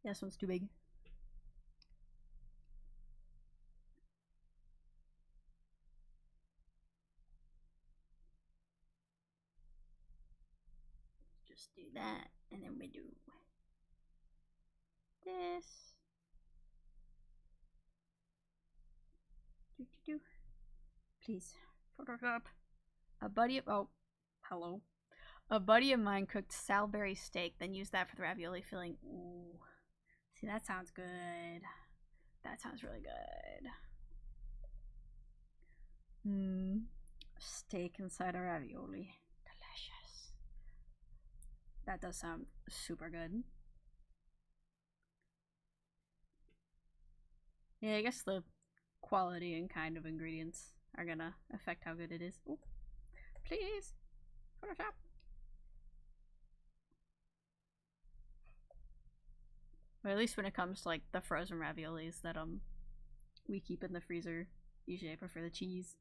Yeah, this one's too big. Just do that, and then we do this. Do. Please, Photoshop. A buddy of hello. A buddy of mine cooked salberry steak, then used that for the ravioli filling. Ooh, see, that sounds good. That sounds really good. Steak inside a ravioli. Delicious. That does sound super good. Yeah, I guess the quality and kind of ingredients are gonna affect how good it is. Ooh. Please, Photoshop. But at least when it comes to like the frozen raviolis that we keep in the freezer, usually I prefer the cheese.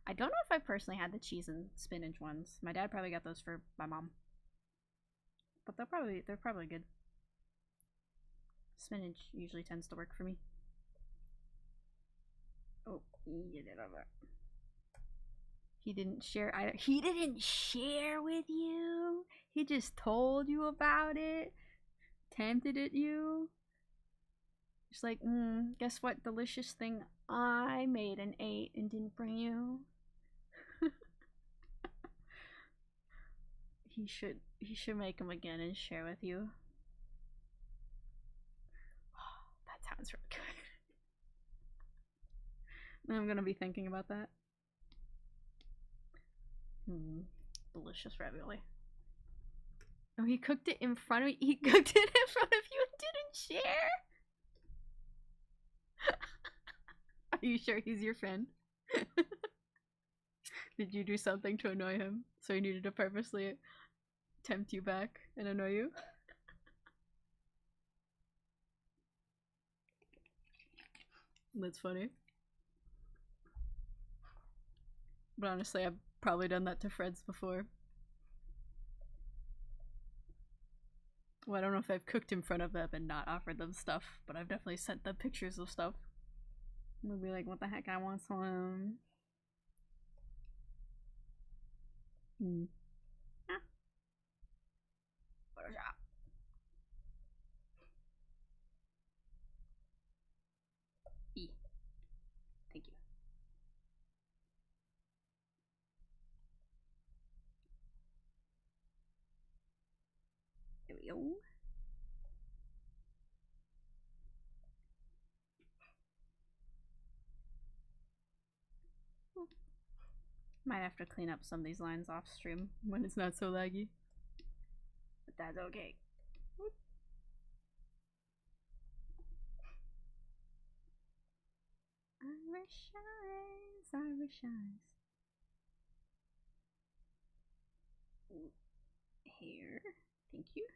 I don't know if I personally had the cheese and spinach ones. My dad probably got those for my mom. But they're probably good. Spinach usually tends to work for me. Oh, you did over. He didn't share either. He didn't share with you. He just told you about it. Tempted at you. Just like, guess what delicious thing I made and ate and didn't bring you? He should make them again and share with you. Oh, that sounds really good. I'm gonna be thinking about that. Delicious ravioli. Oh, he cooked it in front of me. He cooked it in front of you and didn't share? Are you sure he's your friend? Did you do something to annoy him? So he needed to purposely tempt you back and annoy you? That's funny. But honestly, I've probably done that to friends before. Well, I don't know if I've cooked in front of them and not offered them stuff, but I've definitely sent them pictures of stuff. And they'll be like, what the heck, I want some. Ah. Photoshop. E. Thank you. Ohio. Might have to clean up some of these lines off stream when it's not so laggy. But that's okay. Irish eyes, Irish eyes. Hair. Thank you.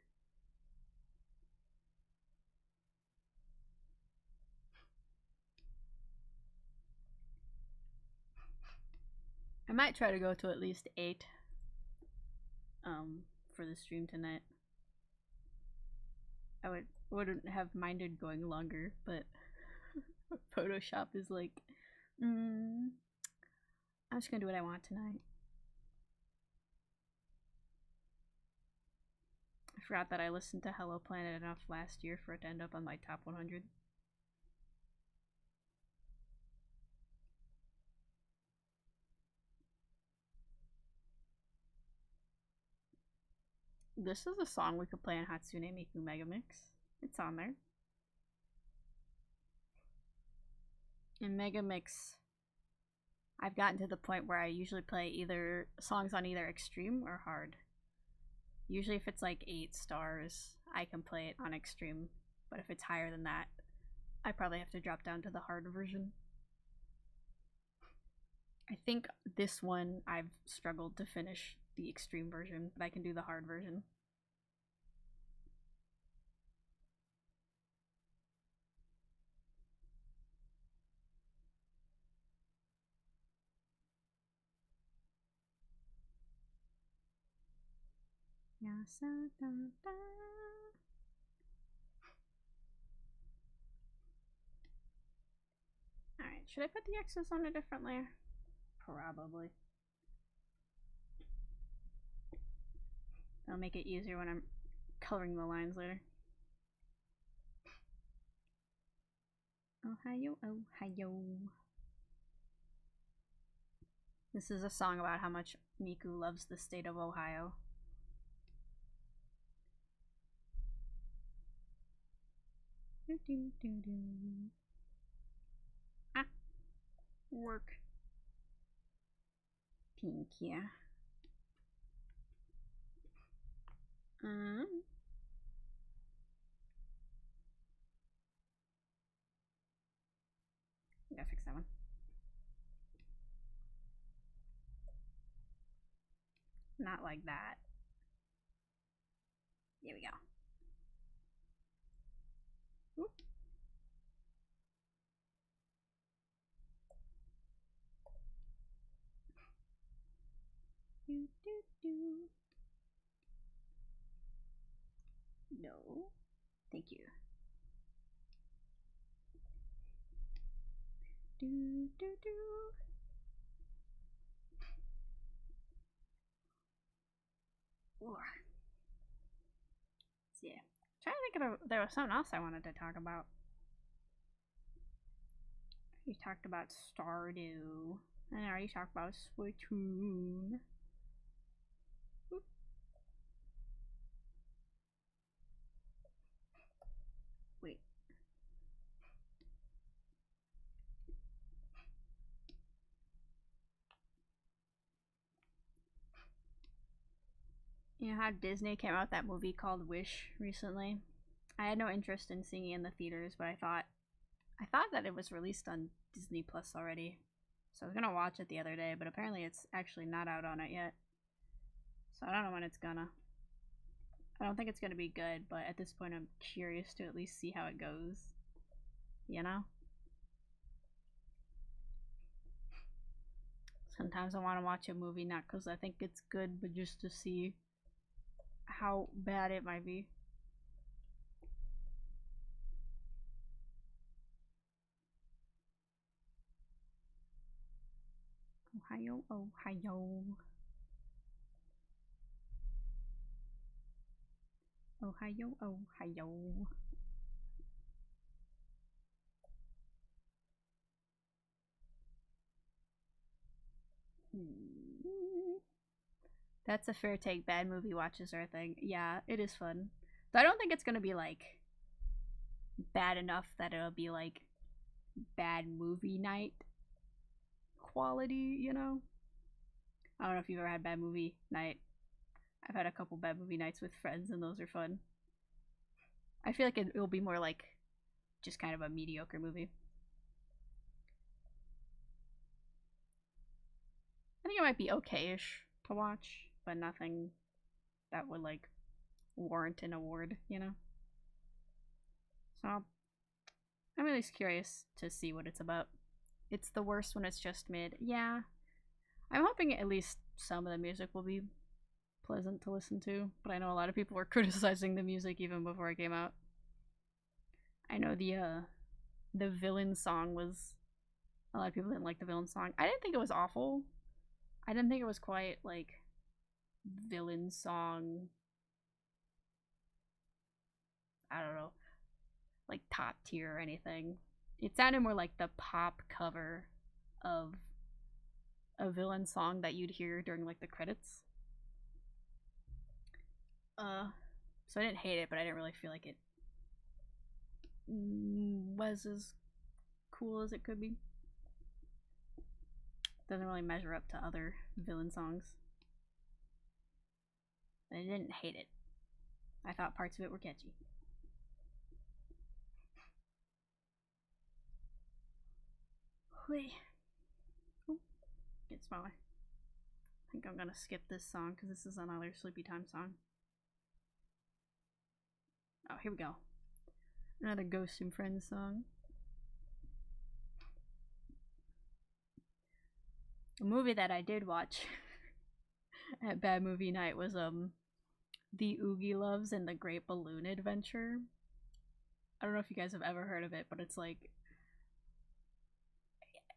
I might try to go to at least 8 for the stream tonight. I wouldn't have minded going longer, but Photoshop is like, I'm just gonna do what I want tonight. I forgot that I listened to Hello Planet enough last year for it to end up on my top 100. This is a song we could play on Hatsune Miku Megamix. It's on there. In Megamix, I've gotten to the point where I usually play either songs on either extreme or hard. Usually if it's like 8 stars, I can play it on extreme. But if it's higher than that, I probably have to drop down to the hard version. I think this one I've struggled to finish the extreme version, but I can do the hard version. Alright, should I put the X's on a different layer? Probably. That'll make it easier when I'm coloring the lines later. Ohio, Ohio. This is a song about how much Miku loves the state of Ohio. Ah, work. Pink, yeah. Gotta fix that one. Not like that. There we go. Oop. Do, do, do. No. Thank you. Do, do, do. Yeah. Trying to think of there was something else I wanted to talk about. You talked about Stardew. And I already talked about Splatoon. Oop. Wait. You know how Disney came out with that movie called Wish recently? I had no interest in seeing it in the theaters, but I thought that it was released on Disney Plus already. So I was gonna watch it the other day, but apparently it's actually not out on it yet. So I don't know when it's gonna. I don't think it's gonna be good, but at this point I'm curious to at least see how it goes. You know? Sometimes I want to watch a movie not because I think it's good, but just to see how bad it might be. Ohio, Ohio. Ohio, Ohio. That's a fair take. Bad movie watches are a thing. Yeah, it is fun. So I don't think it's gonna be like bad enough that it'll be like bad movie night quality, you know? I don't know if you've ever had bad movie night. I've had a couple bad movie nights with friends, and those are fun. I feel like it'll be more like just kind of a mediocre movie. I think it might be okay-ish to watch, but nothing that would like warrant an award, you know? So I'm at least curious to see what it's about. It's the worst when it's just mid. Yeah. I'm hoping at least some of the music will be pleasant to listen to, but I know a lot of people were criticizing the music even before it came out. I know the villain song was, a lot of people didn't like the villain song. I didn't think it was awful. I didn't think it was quite like villain song, I don't know, like top tier or anything. It sounded more like the pop cover of a villain song that you'd hear during like the credits. So I didn't hate it, but I didn't really feel like it was as cool as it could be. Doesn't really measure up to other villain songs. But I didn't hate it. I thought parts of it were catchy. Oh, get smaller. I think I'm gonna skip this song because this is another sleepy time song. Oh, here we go. Another Ghost and Friends song. A movie that I did watch at Bad Movie Night was The Oogie Loves and the Great Balloon Adventure. I don't know if you guys have ever heard of it, but it's like,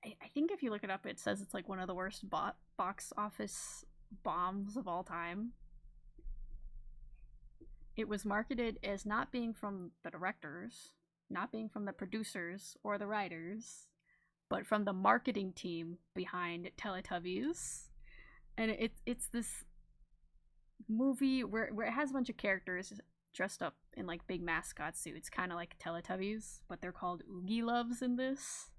I think if you look it up, it says it's like one of the worst box office bombs of all time. It was marketed as not being from the directors, not being from the producers or the writers, but from the marketing team behind Teletubbies. And it's this movie where it has a bunch of characters dressed up in like big mascot suits, kind of like Teletubbies, but they're called Oogie Loves in this.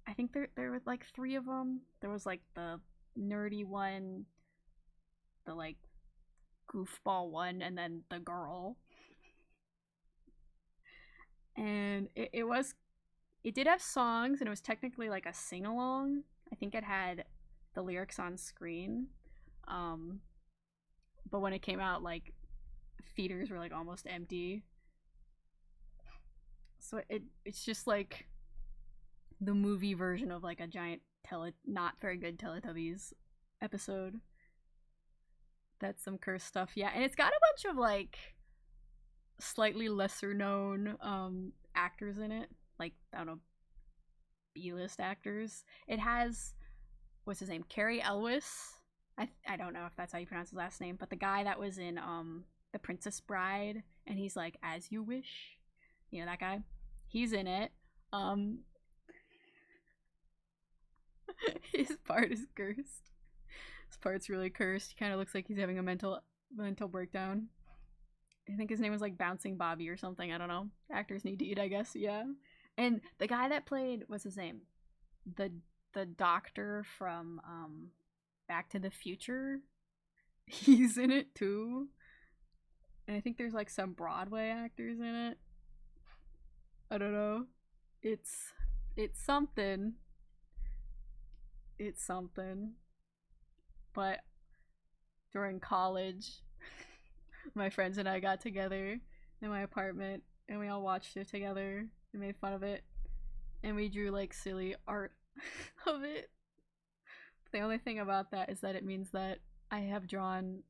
I think there were like three of them. There was like the nerdy one, the like goofball one, and then the girl. And it did have songs, and it was technically like a sing along. I think it had the lyrics on screen. Um, but when it came out, like theaters were like almost empty. So it's just like the movie version of like a giant not very good Teletubbies episode. That's some cursed stuff, yeah. And it's got a bunch of like slightly lesser known actors in it, like I don't know, B-list actors. It has, what's his name, Carrie Elwes. I don't know if that's how you pronounce his last name, but the guy that was in The Princess Bride, and he's like As You Wish, you know that guy. He's in it. His part is cursed. His part's really cursed. He kind of looks like he's having a mental breakdown. I think his name was like Bouncing Bobby or something. I don't know. Actors need to eat, I guess. Yeah. And the guy that played, what's his name? The doctor from Back to the Future. He's in it too. And I think there's like some Broadway actors in it. I don't know. It's something. It's something. But during college, my friends and I got together in my apartment and we all watched it together and made fun of it. And we drew like silly art of it. The only thing about that is that it means that I have drawn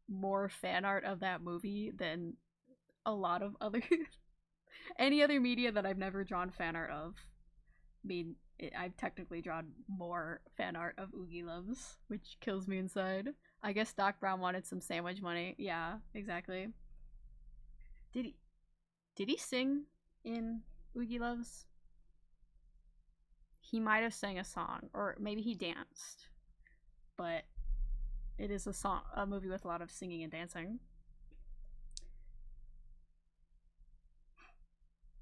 more fan art of that movie than a lot of other any other media that I've never drawn fan art of. I mean, I've technically drawn more fan art of Oogie Loves, which kills me inside. I guess Doc Brown wanted some sandwich money. Yeah, exactly. Did he sing in Oogie Loves? He might have sang a song, or maybe he danced. But it is a movie with a lot of singing and dancing.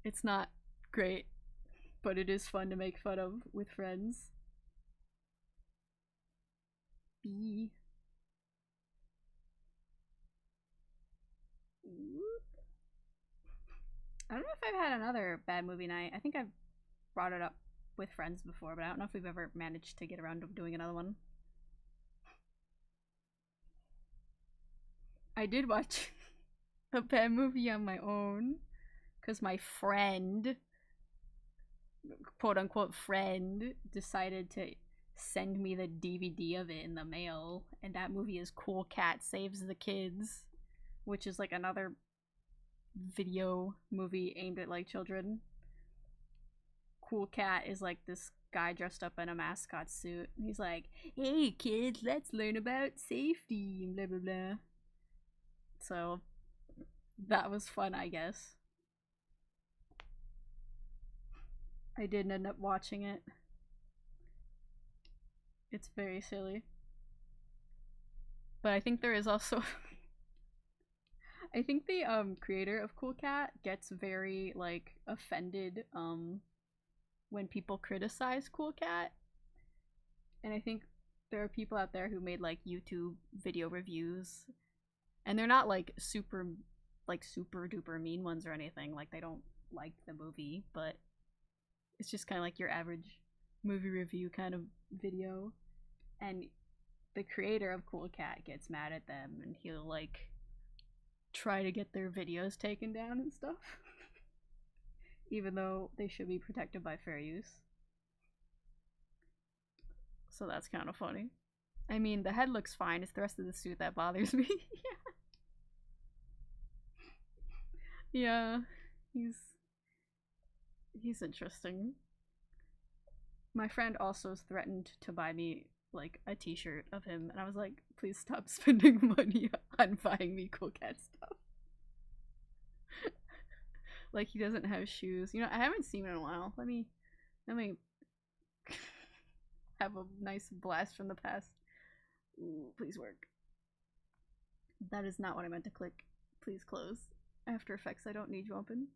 It's not great, but it is fun to make fun of with friends. B. I don't know if I've had another bad movie night. I think I've brought it up with friends before, but I don't know if we've ever managed to get around to doing another one. I did watch a bad movie on my own because my friend, quote unquote friend, decided to send me the DVD of it in the mail, and that movie is Cool Cat Saves the Kids, which is like another video movie aimed at like children. Cool Cat is like this guy dressed up in a mascot suit. He's like, "Hey kids, let's learn about safety," and blah blah blah. So that was fun, I guess. I didn't end up watching it. It's very silly. But I think there is also I think the creator of Cool Cat gets very like offended when people criticize Cool Cat. And I think there are people out there who made like YouTube video reviews, and they're not like super duper mean ones or anything. Like they don't like the movie, but it's just kind of like your average movie review kind of video. And the creator of Cool Cat gets mad at them, and he'll like try to get their videos taken down and stuff. Even though they should be protected by fair use. So that's kind of funny. I mean, the head looks fine. It's the rest of the suit that bothers me. Yeah. He's interesting. My friend also threatened to buy me like a t-shirt of him, and I was like, please stop spending money on buying me Cool Cat stuff. Like he doesn't have shoes. You know, I haven't seen him in a while. Let me have a nice blast from the past. Ooh, please work. That is not what I meant to click. Please close. After Effects, I don't need you open.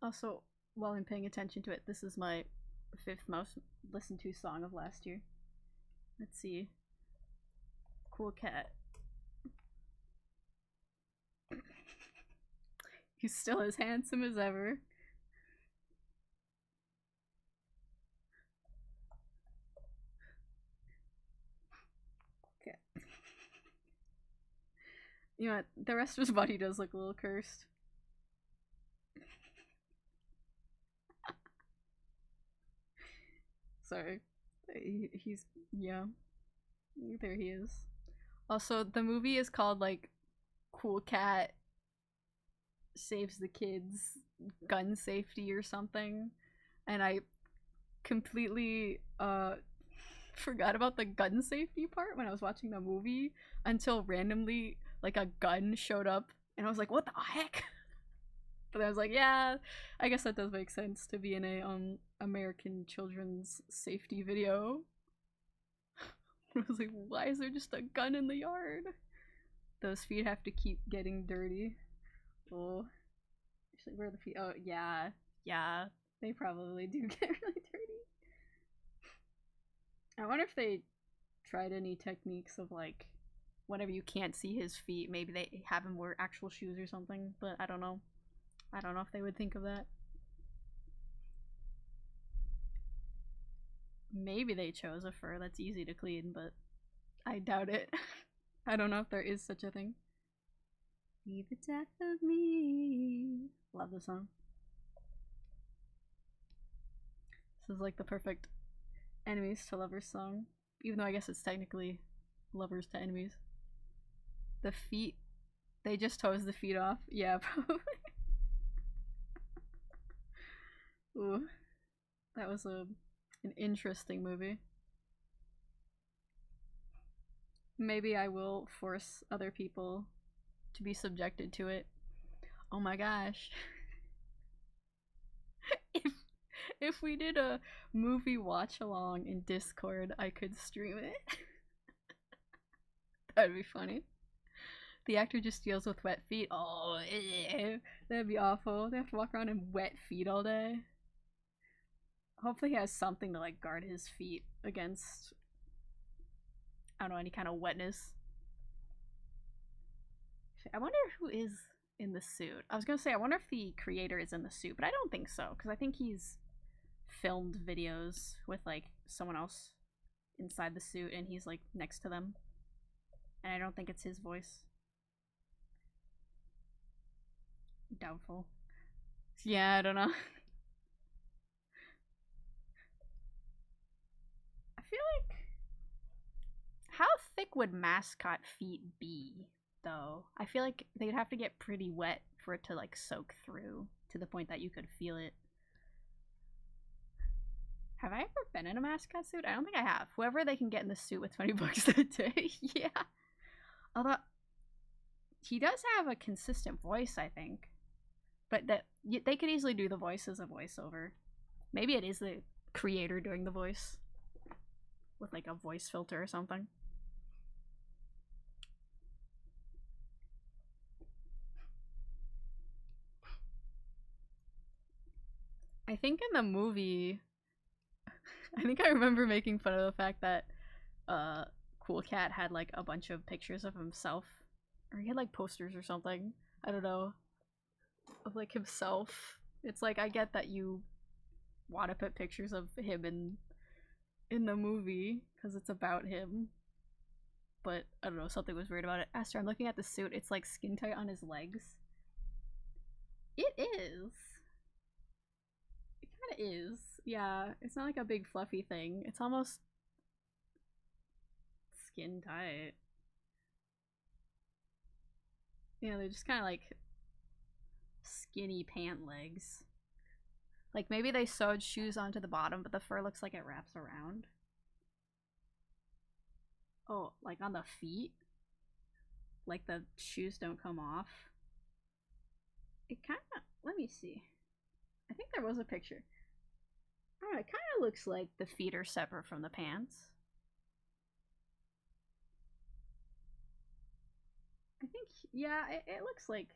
Also, while I'm paying attention to it, this is my 5th most listened to song of last year. Let's see. Cool Cat. He's still as handsome as ever. Okay. You know what? The rest of his body does look a little cursed. Sorry. He's, yeah. There he is. Also, the movie is called like Cool Cat Saves the Kids, Gun Safety or something. And I completely forgot about the gun safety part when I was watching the movie until randomly like a gun showed up and I was like, what the heck? But I was like, yeah, I guess that does make sense to be in a American children's safety video. I was like, why is there just a gun in the yard? Those feet have to keep getting dirty. Oh, actually, where are the feet? Oh, yeah, yeah, they probably do get really dirty. I wonder if they tried any techniques of like, whenever you can't see his feet, maybe they have him wear actual shoes or something. But I don't know. I don't know if they would think of that. Maybe they chose a fur that's easy to clean, but I doubt it. I don't know if there is such a thing. Be the death of me. Love the song. This is like the perfect enemies to lovers song. Even though I guess it's technically lovers to enemies. The feet, they just hose the feet off. Yeah, probably. Ooh, that was an interesting movie. Maybe I will force other people to be subjected to it. Oh my gosh. if we did a movie watch along in Discord, I could stream it. That'd be funny. The actor just deals with wet feet. Oh, that'd be awful. They have to walk around in wet feet all day. Hopefully he has something to like guard his feet against, I don't know, any kind of wetness. I wonder who is in the suit. I was gonna say, I wonder if the creator is in the suit, but I don't think so, because I think he's filmed videos with like someone else inside the suit and he's like next to them. And I don't think it's his voice. Doubtful. Yeah, I don't know. I feel like, how thick would mascot feet be, though? I feel like they'd have to get pretty wet for it to like soak through to the point that you could feel it. Have I ever been in a mascot suit? I don't think I have. Whoever they can get in the suit with 20 bucks a day. Yeah. Although he does have a consistent voice, I think. But that they could easily do the voice as a voiceover. Maybe it is the creator doing the voice with like a voice filter or something. I think in the movie, I think I remember making fun of the fact that Cool Cat had like a bunch of pictures of himself, or he had like posters or something. I don't know, of like himself. It's like, I get that you want to put pictures of him in the movie because it's about him, but I don't know, something was weird about it. Aster, I'm looking at the suit. It's like skin tight on his legs. It is. It kind of is. Yeah, it's not like a big fluffy thing. It's almost skin tight. Yeah, they're just kind of like skinny pant legs. Like maybe they sewed shoes onto the bottom, but the fur looks like it wraps around. Oh, like on the feet? Like the shoes don't come off? It kind of, let me see. I think there was a picture. I don't know, it kind of looks like the feet are separate from the pants. I think, yeah, it looks like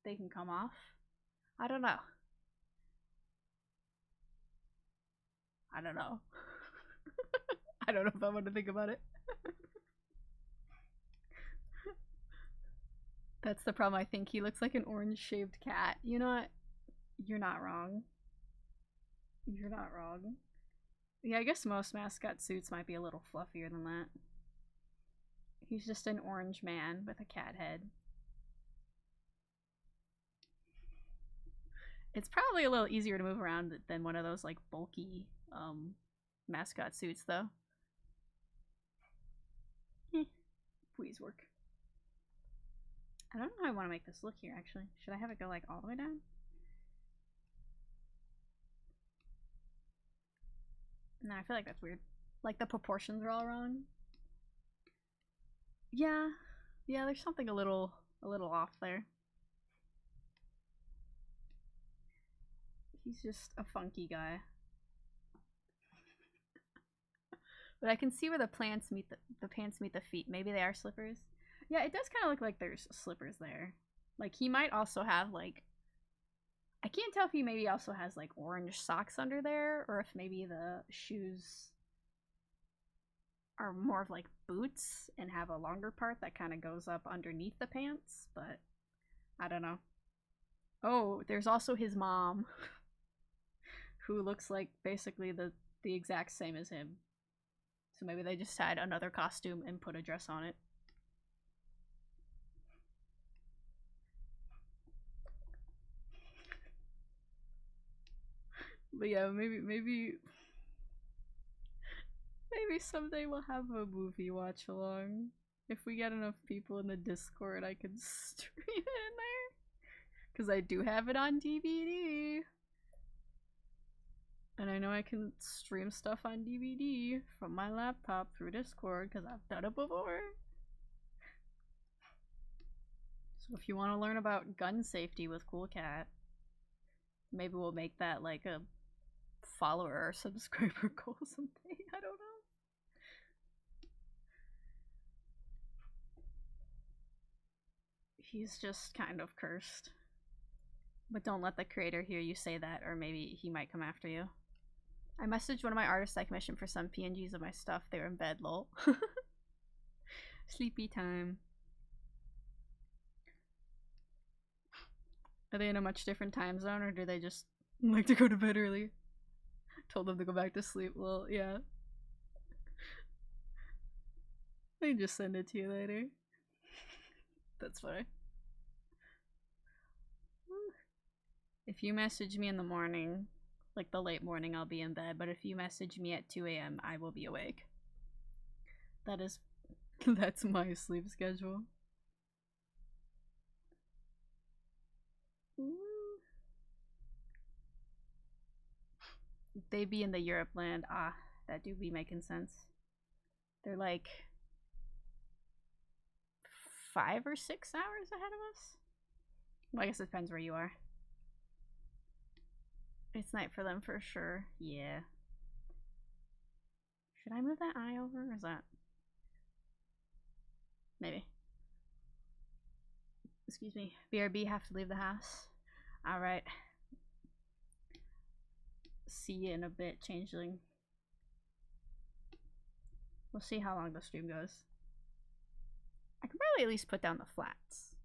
they can come off. I don't know. I don't know. I don't know if I want to think about it. That's the problem. I think he looks like an orange shaved cat. You know what? You're not wrong. You're not wrong. Yeah, I guess most mascot suits might be a little fluffier than that. He's just an orange man with a cat head. It's probably a little easier to move around than one of those like bulky mascot suits though. Please work. I don't know how I want to make this look here actually. Should I have it go like all the way down? No, I feel like that's weird. Like the proportions are all wrong. Yeah. Yeah, there's something a little off there. He's just a funky guy. But I can see where the pants meet the pants meet the feet. Maybe they are slippers. Yeah, it does kind of look like there's slippers there. Like he might also have like, I can't tell if he maybe also has like orange socks under there, or if maybe the shoes are more of like boots and have a longer part that kind of goes up underneath the pants, but I don't know. Oh, there's also his mom who looks like basically the exact same as him. So maybe they just had another costume and put a dress on it. But yeah, maybe someday we'll have a movie watch along. If we get enough people in the Discord, I could stream it in there. Because I do have it on DVD. And I know I can stream stuff on DVD from my laptop through Discord because I've done it before. So if you want to learn about gun safety with Cool Cat, maybe we'll make that like a follower or subscriber goal someday. I don't know. He's just kind of cursed. But don't let the creator hear you say that, or maybe he might come after you. I messaged one of my artists I commissioned for some PNGs of my stuff. They were in bed, lol. Sleepy time. Are they in a much different time zone, or do they just like to go to bed early? Told them to go back to sleep. Well, yeah. I can just send it to you later. That's fine. If you message me in the morning, like the late morning, I'll be in bed. But if you message me at 2 a.m., I will be awake. That is... that's my sleep schedule. Ooh. They be in the Europe land. Ah, that do be making sense. They're like 5 or 6 hours ahead of us. Well, I guess it depends where you are. It's night for them for sure. Yeah. Should I move that eye over, or is that... maybe. Excuse me. BRB, have to leave the house. Alright. See you in a bit, changeling. We'll see how long the stream goes. I can probably at least put down the flats.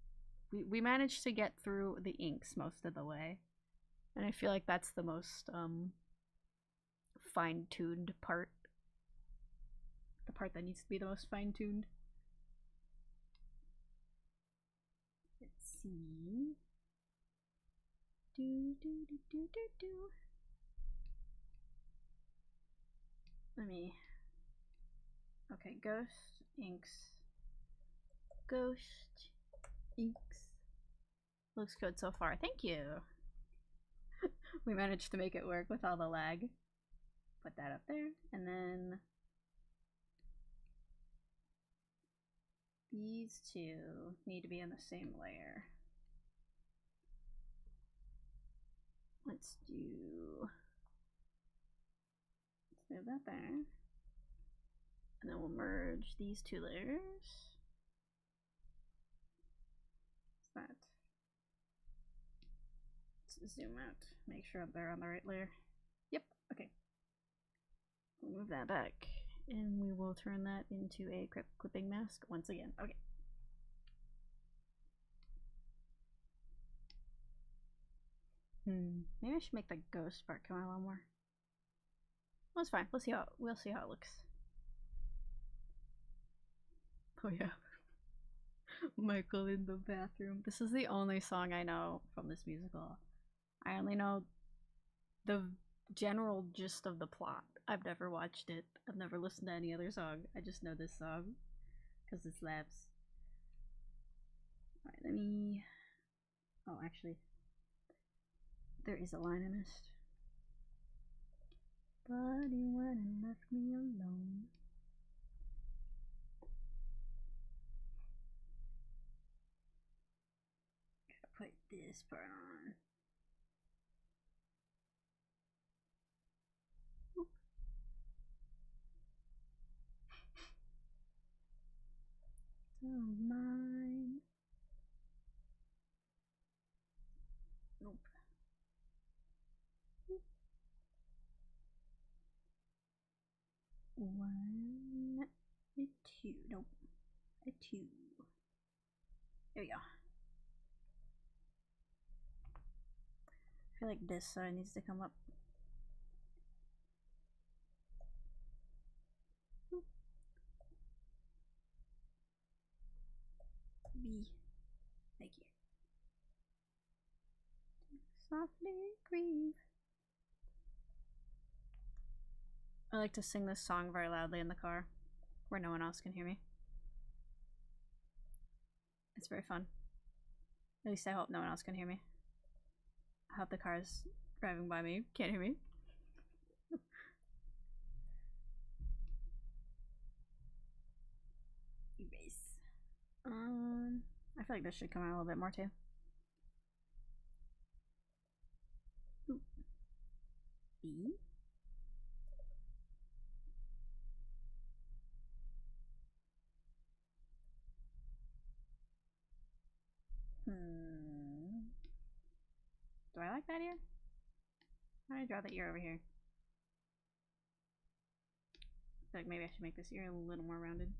We managed to get through the inks most of the way. And I feel like that's the most fine-tuned part. The part that needs to be the most fine-tuned. Let's see. Let me... okay, ghost, inks. Ghost, inks. Looks good so far. Thank you. We managed to make it work with all the lag. Put that up there, and then these two need to be in the same layer. Let's move that there. And then we'll merge these two layers. What's that? Let's zoom out, make sure they're on the right layer. Yep, okay. We'll move that back, and we will turn that into a clipping mask once again. Okay. Maybe I should make the ghost part come out a little more. Well, it's fine. We'll see how it looks. Oh yeah. Michael in the bathroom. This is the only song I know from this musical. I only know the general gist of the plot. I've never watched it. I've never listened to any other song. I just know this song because it slaps. Alright, let me... oh, actually, there is a line I missed. But you went and left me alone. Gotta put this part on. Oop. It's mine. Nope. Oop. 1, 2. Nope. A 2. There we go. I feel like this side needs to come up. Oop. B. Thank you. Softly grieve. I like to sing this song very loudly in the car, where no one else can hear me. It's very fun. At least I hope no one else can hear me. I hope the cars driving by me can't hear me. Erase. I feel like this should come out a little bit more too. Ooh. B. Why did I draw the ear over here? I feel like maybe I should make this ear a little more rounded.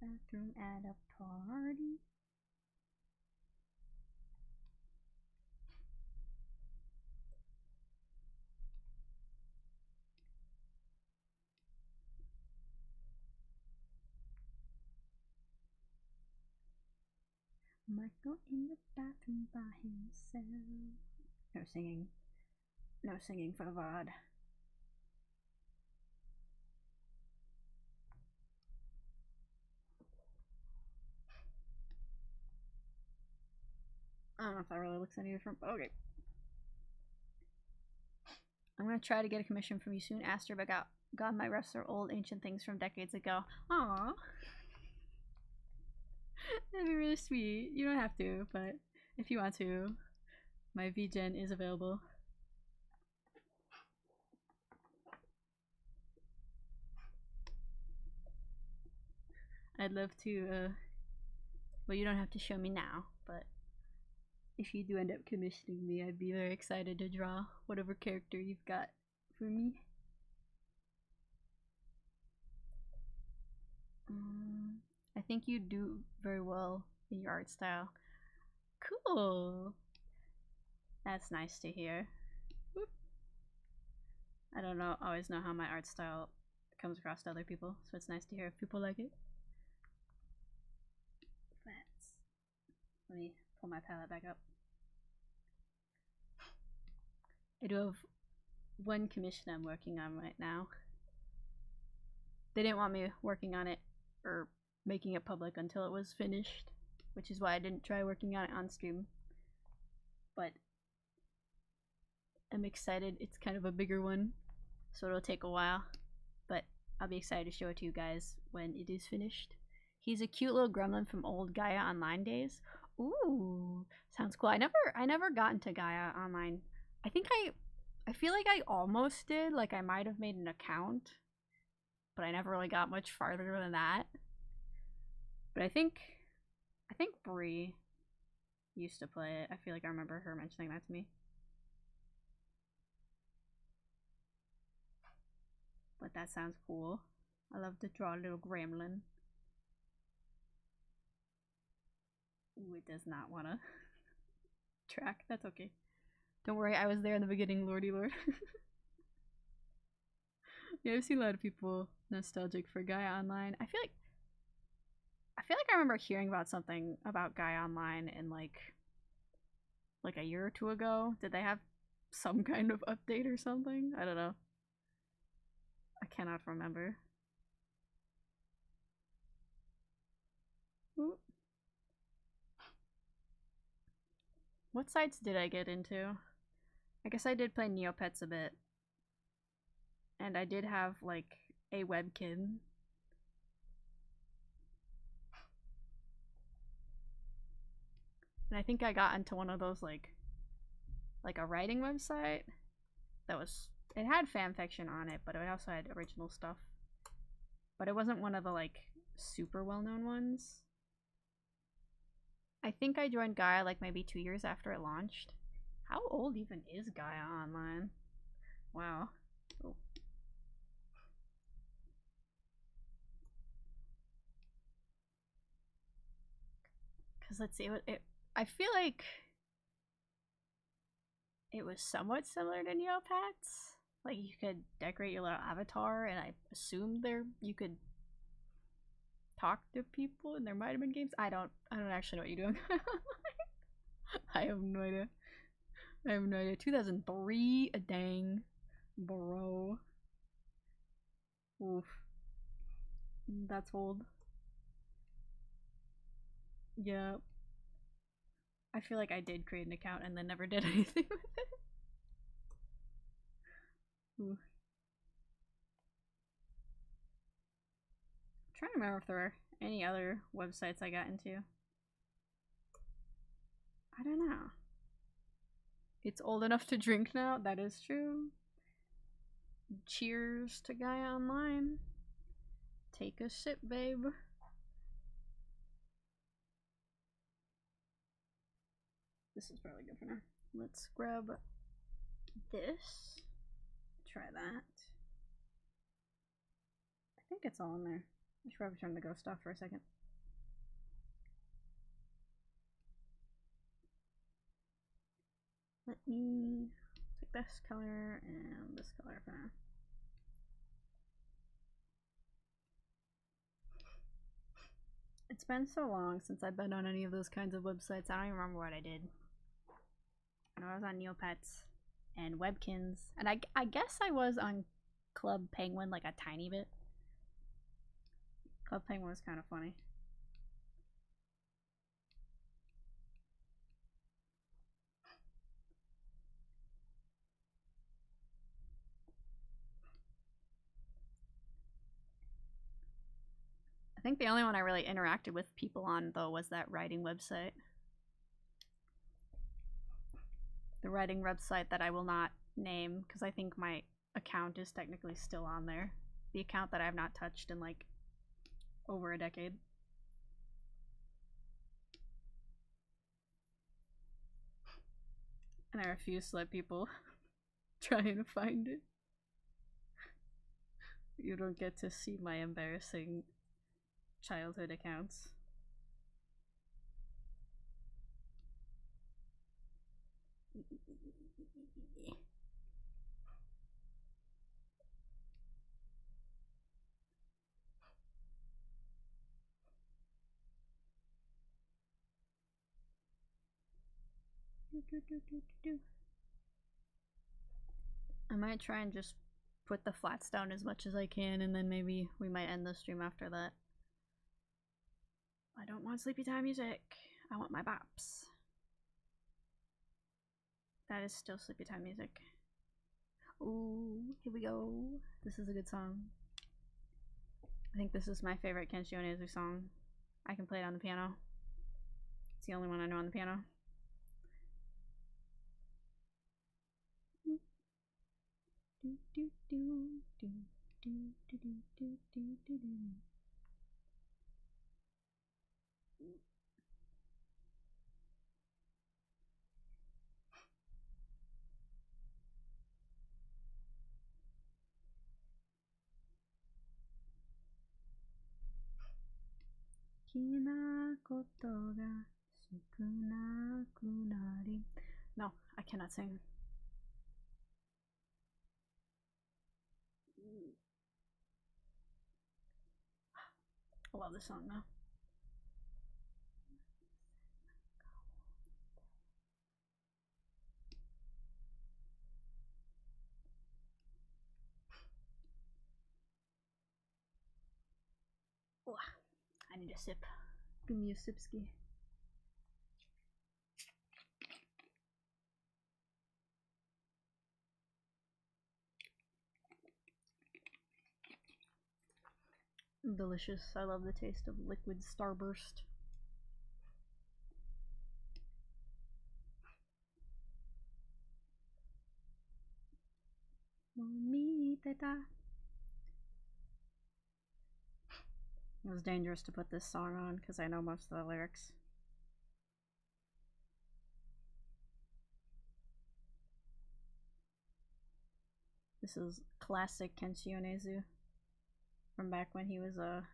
Bathroom at a party. Michael in the bathroom by himself. No singing. No singing for the VOD. I don't know if that really looks any different, but okay. I'm gonna try to get a commission from you soon, Aster, but God, my refs are old, ancient things from decades ago. Aww. That'd be really sweet. You don't have to, but if you want to, my VGen is available. I'd love to, well, you don't have to show me now, but if you do end up commissioning me, I'd be very excited to draw whatever character you've got for me. I think you do very well in your art style. Cool. That's nice to hear. Whoop. I don't always know how my art style comes across to other people, so it's nice to hear if people like it. Let me pull my palette back up. I do have one commission I'm working on right now. They didn't want me working on it or making it public until it was finished, which is why I didn't try working on it on stream. But I'm excited. It's kind of a bigger one, so it'll take a while, but I'll be excited to show it to you guys when it is finished. He's a cute little gremlin from old Gaia Online days. Ooh, sounds cool. I never got into Gaia Online. I feel like I almost did. Like I might have made an account, but I never really got much farther than that. But I think Bree used to play it. I feel like I remember her mentioning that to me. But that sounds cool. I love to draw a little gremlin. Ooh, it does not want to track. That's okay. Don't worry, I was there in the beginning, lordy lord. Yeah, I've seen a lot of people nostalgic for Gaia Online. I feel like I remember hearing about something about Gaia Online in like a year or two ago. Did they have some kind of update or something? I don't know. I cannot remember. Ooh. What sites did I get into? I guess I did play Neopets a bit. And I did have like a webkin. And I think I got into one of those like a writing website that was, it had fanfiction on it, but it also had original stuff. But it wasn't one of the like super well-known ones. I think I joined Gaia like maybe 2 years after it launched. How old even is Gaia Online? Wow. Oh. Cause let's see, I feel like it was somewhat similar to Neopets. Like you could decorate your little avatar, and I assumed you could talk to people, and there might have been games. I don't actually know what you're doing. I have no idea. 2003, a dang, bro. Oof, that's old. Yeah, I feel like I did create an account and then never did anything with it. Ooh. I'm trying to remember if there were any other websites I got into. I don't know. It's old enough to drink now. That is true. Cheers to Gaia Online. Take a sip, babe. This is probably good for now. Let's grab this. Try that. I think it's all in there. I should probably turn the ghost off for a second. Let me take this color and this color for now. It's been so long since I've been on any of those kinds of websites. I don't even remember what I did. I know I was on Neopets and Webkins, and I guess I was on Club Penguin like a tiny bit. Club Penguin was kind of funny. I think the only one I really interacted with people on, though, was that writing website. The writing website that I will not name because I think my account is technically still on there. The account that I have not touched in like over a decade. And I refuse to let people try and find it. You don't get to see my embarrassing childhood accounts. I might try and just put the flats down as much as I can, and then maybe we might end the stream after that. I don't want sleepy time music. I want my bops. That is still sleepy time music. Ooh, here we go. This is a good song. I think this is my favorite Kenshi Onezu song. I can play it on the piano. It's the only one I know on the piano. No, I cannot sing. I love this song though. Oh, I need a sip. Give me a sipski. Delicious. I love the taste of liquid Starburst. It was dangerous to put this song on because I know most of the lyrics. This is classic Kenshi Onezu from back when he was an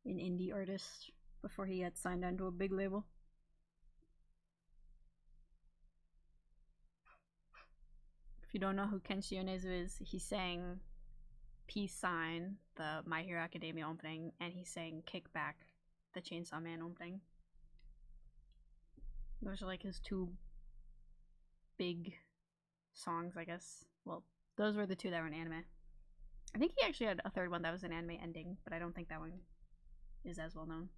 indie artist before he had signed onto a big label. If you don't know who Kenshi Yonezu is, he sang Peace Sign, the My Hero Academia opening, and he sang Kickback, the Chainsaw Man opening. Those are like his two big songs, I guess. Well, those were the two that were in anime. I think he actually had a third one that was an anime ending, but I don't think that one is as well known.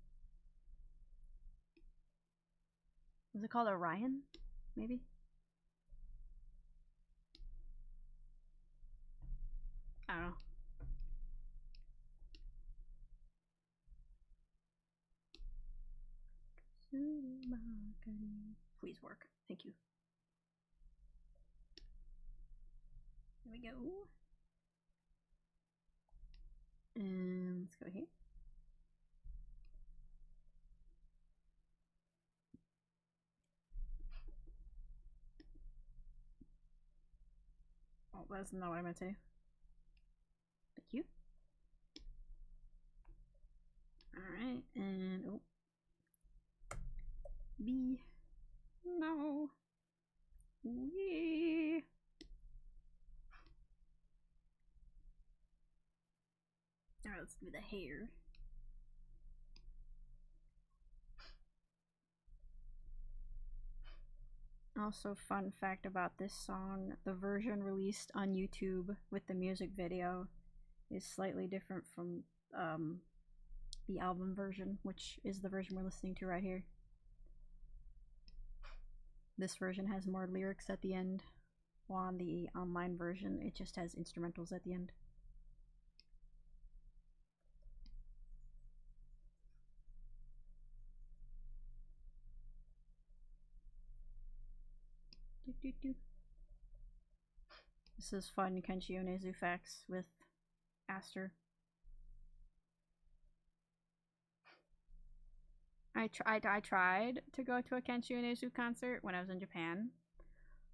Was it called Orion? Maybe? I don't know. Please work. Thank you. Here we go. And let's go here. that's not what I meant to do. Thank you. Alright, and oh. B. No. Wee. Alright, let's do the hair. Also, fun fact about this song, the version released on YouTube with the music video is slightly different from the album version, which is the version we're listening to right here. This version has more lyrics at the end, while on the online version it just has instrumentals at the end. This is fun Kenshi Yonezu facts with Aster. I tried to go to a Kenshi Yonezu concert when I was in Japan.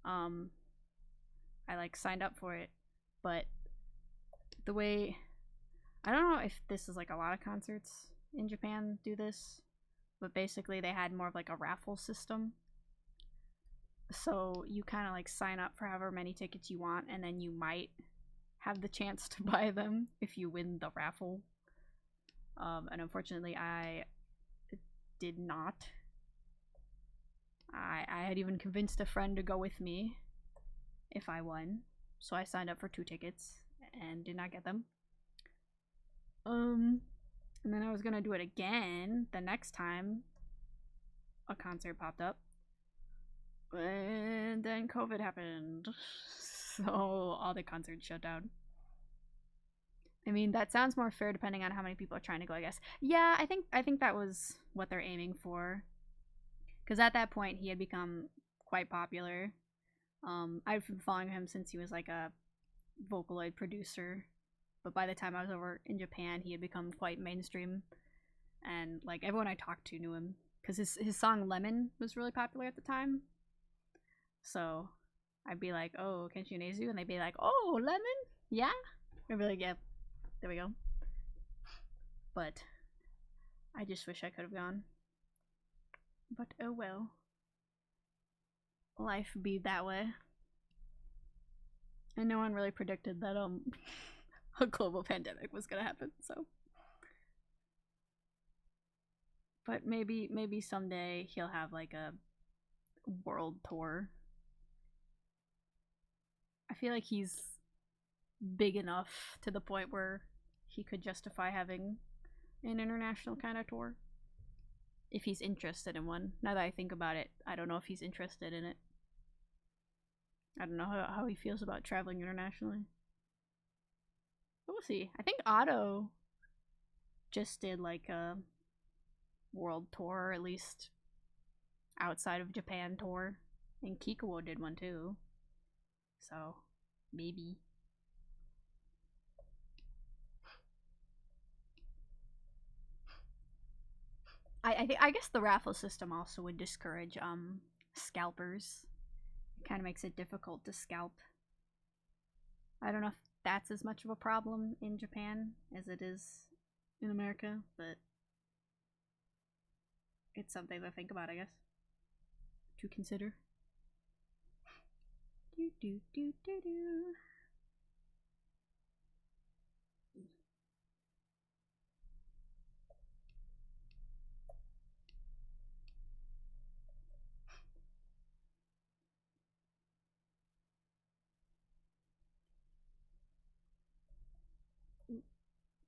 I like signed up for it, but the way, I don't know if this is like a lot of concerts in Japan do this, but basically they had more of like a raffle system. So you kind of like sign up for however many tickets you want, and then you might have the chance to buy them if you win the raffle. And unfortunately, I did not. I had even convinced a friend to go with me if I won, so I signed up for 2 tickets and did not get them. And then I was gonna do it again the next time a concert popped up, and then COVID happened, so all the concerts shut down. I mean, that sounds more fair depending on how many people are trying to go, I guess. Yeah, I think that was what they're aiming for, because at that point he had become quite popular. I've been following him since he was like a Vocaloid producer, but by the time I was over in Japan, he had become quite mainstream, and like everyone I talked to knew him because his song Lemon was really popular at the time. So I'd be like, "Oh, Kenshi Yonezu," and they'd be like, "Oh, Lemon, yeah." I'd be like, "Yeah, there we go." But I just wish I could have gone. But oh well. Life be that way. And no one really predicted that a global pandemic was gonna happen, so. But maybe someday he'll have like a world tour. I feel like he's big enough to the point where he could justify having an international kind of tour. If he's interested in one. Now that I think about it, I don't know if he's interested in it. I don't know how he feels about traveling internationally. But we'll see. I think Otto just did like a world tour, or at least outside of Japan tour. And Kikuo did one too. So, maybe. I guess the raffle system also would discourage scalpers. It kind of makes it difficult to scalp. I don't know if that's as much of a problem in Japan as it is in America, but it's something to think about, I guess. To consider. Do do do do do.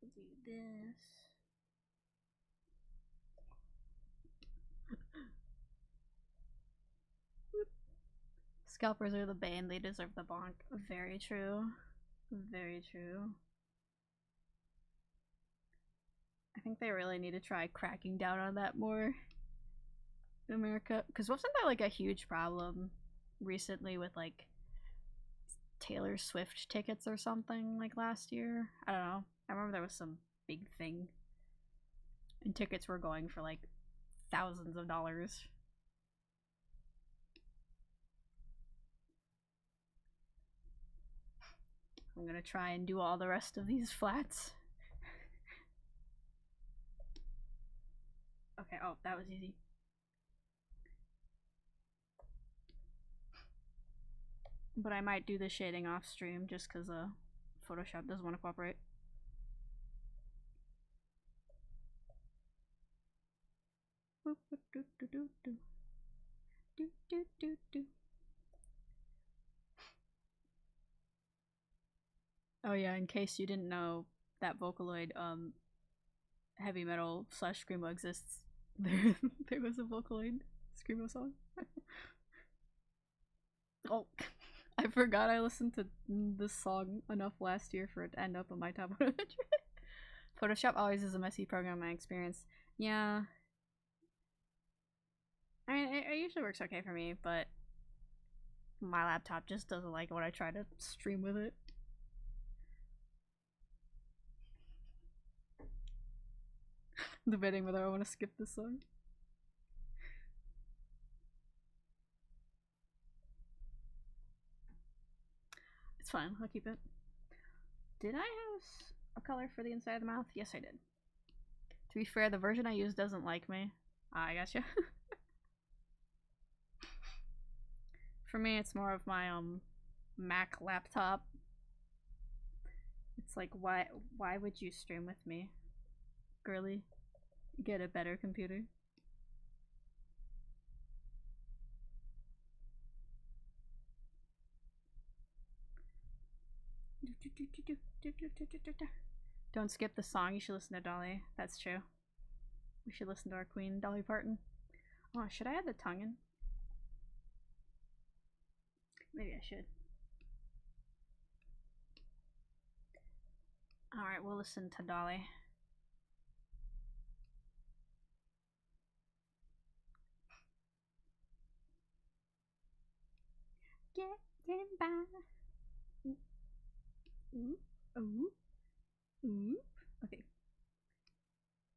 We'll do this. Scalpers are the bane, they deserve the bonk. Very true. Very true. I think they really need to try cracking down on that more in America. Because wasn't that like a huge problem recently with like Taylor Swift tickets or something like last year? I don't know. I remember there was some big thing. And tickets were going for like thousands of dollars. I'm gonna try and do all the rest of these flats. Okay, oh, that was easy. But I might do the shading off stream just because Photoshop doesn't want to cooperate. Oh yeah, in case you didn't know, that Vocaloid heavy metal / screamo exists. There was a Vocaloid screamo song. Oh, I forgot I listened to this song enough last year for it to end up on my top 100. Photoshop always is a messy program in my experience. Yeah. I mean, it usually works okay for me, but my laptop just doesn't like it when I try to stream with it. Debating whether I want to skip this song. It's fine, I'll keep it. Did I have a color for the inside of the mouth? Yes, I did. To be fair, the version I use doesn't like me. I gotcha. For me, it's more of my Mac laptop. It's like, why would you stream with me, girly? Get a better computer. Don't skip the song, you should listen to Dolly. That's true. We should listen to our queen, Dolly Parton. Oh, should I add the tongue in? Maybe I should. Alright, we'll listen to Dolly. Getting by. Ooh, ooh, ooh. Okay.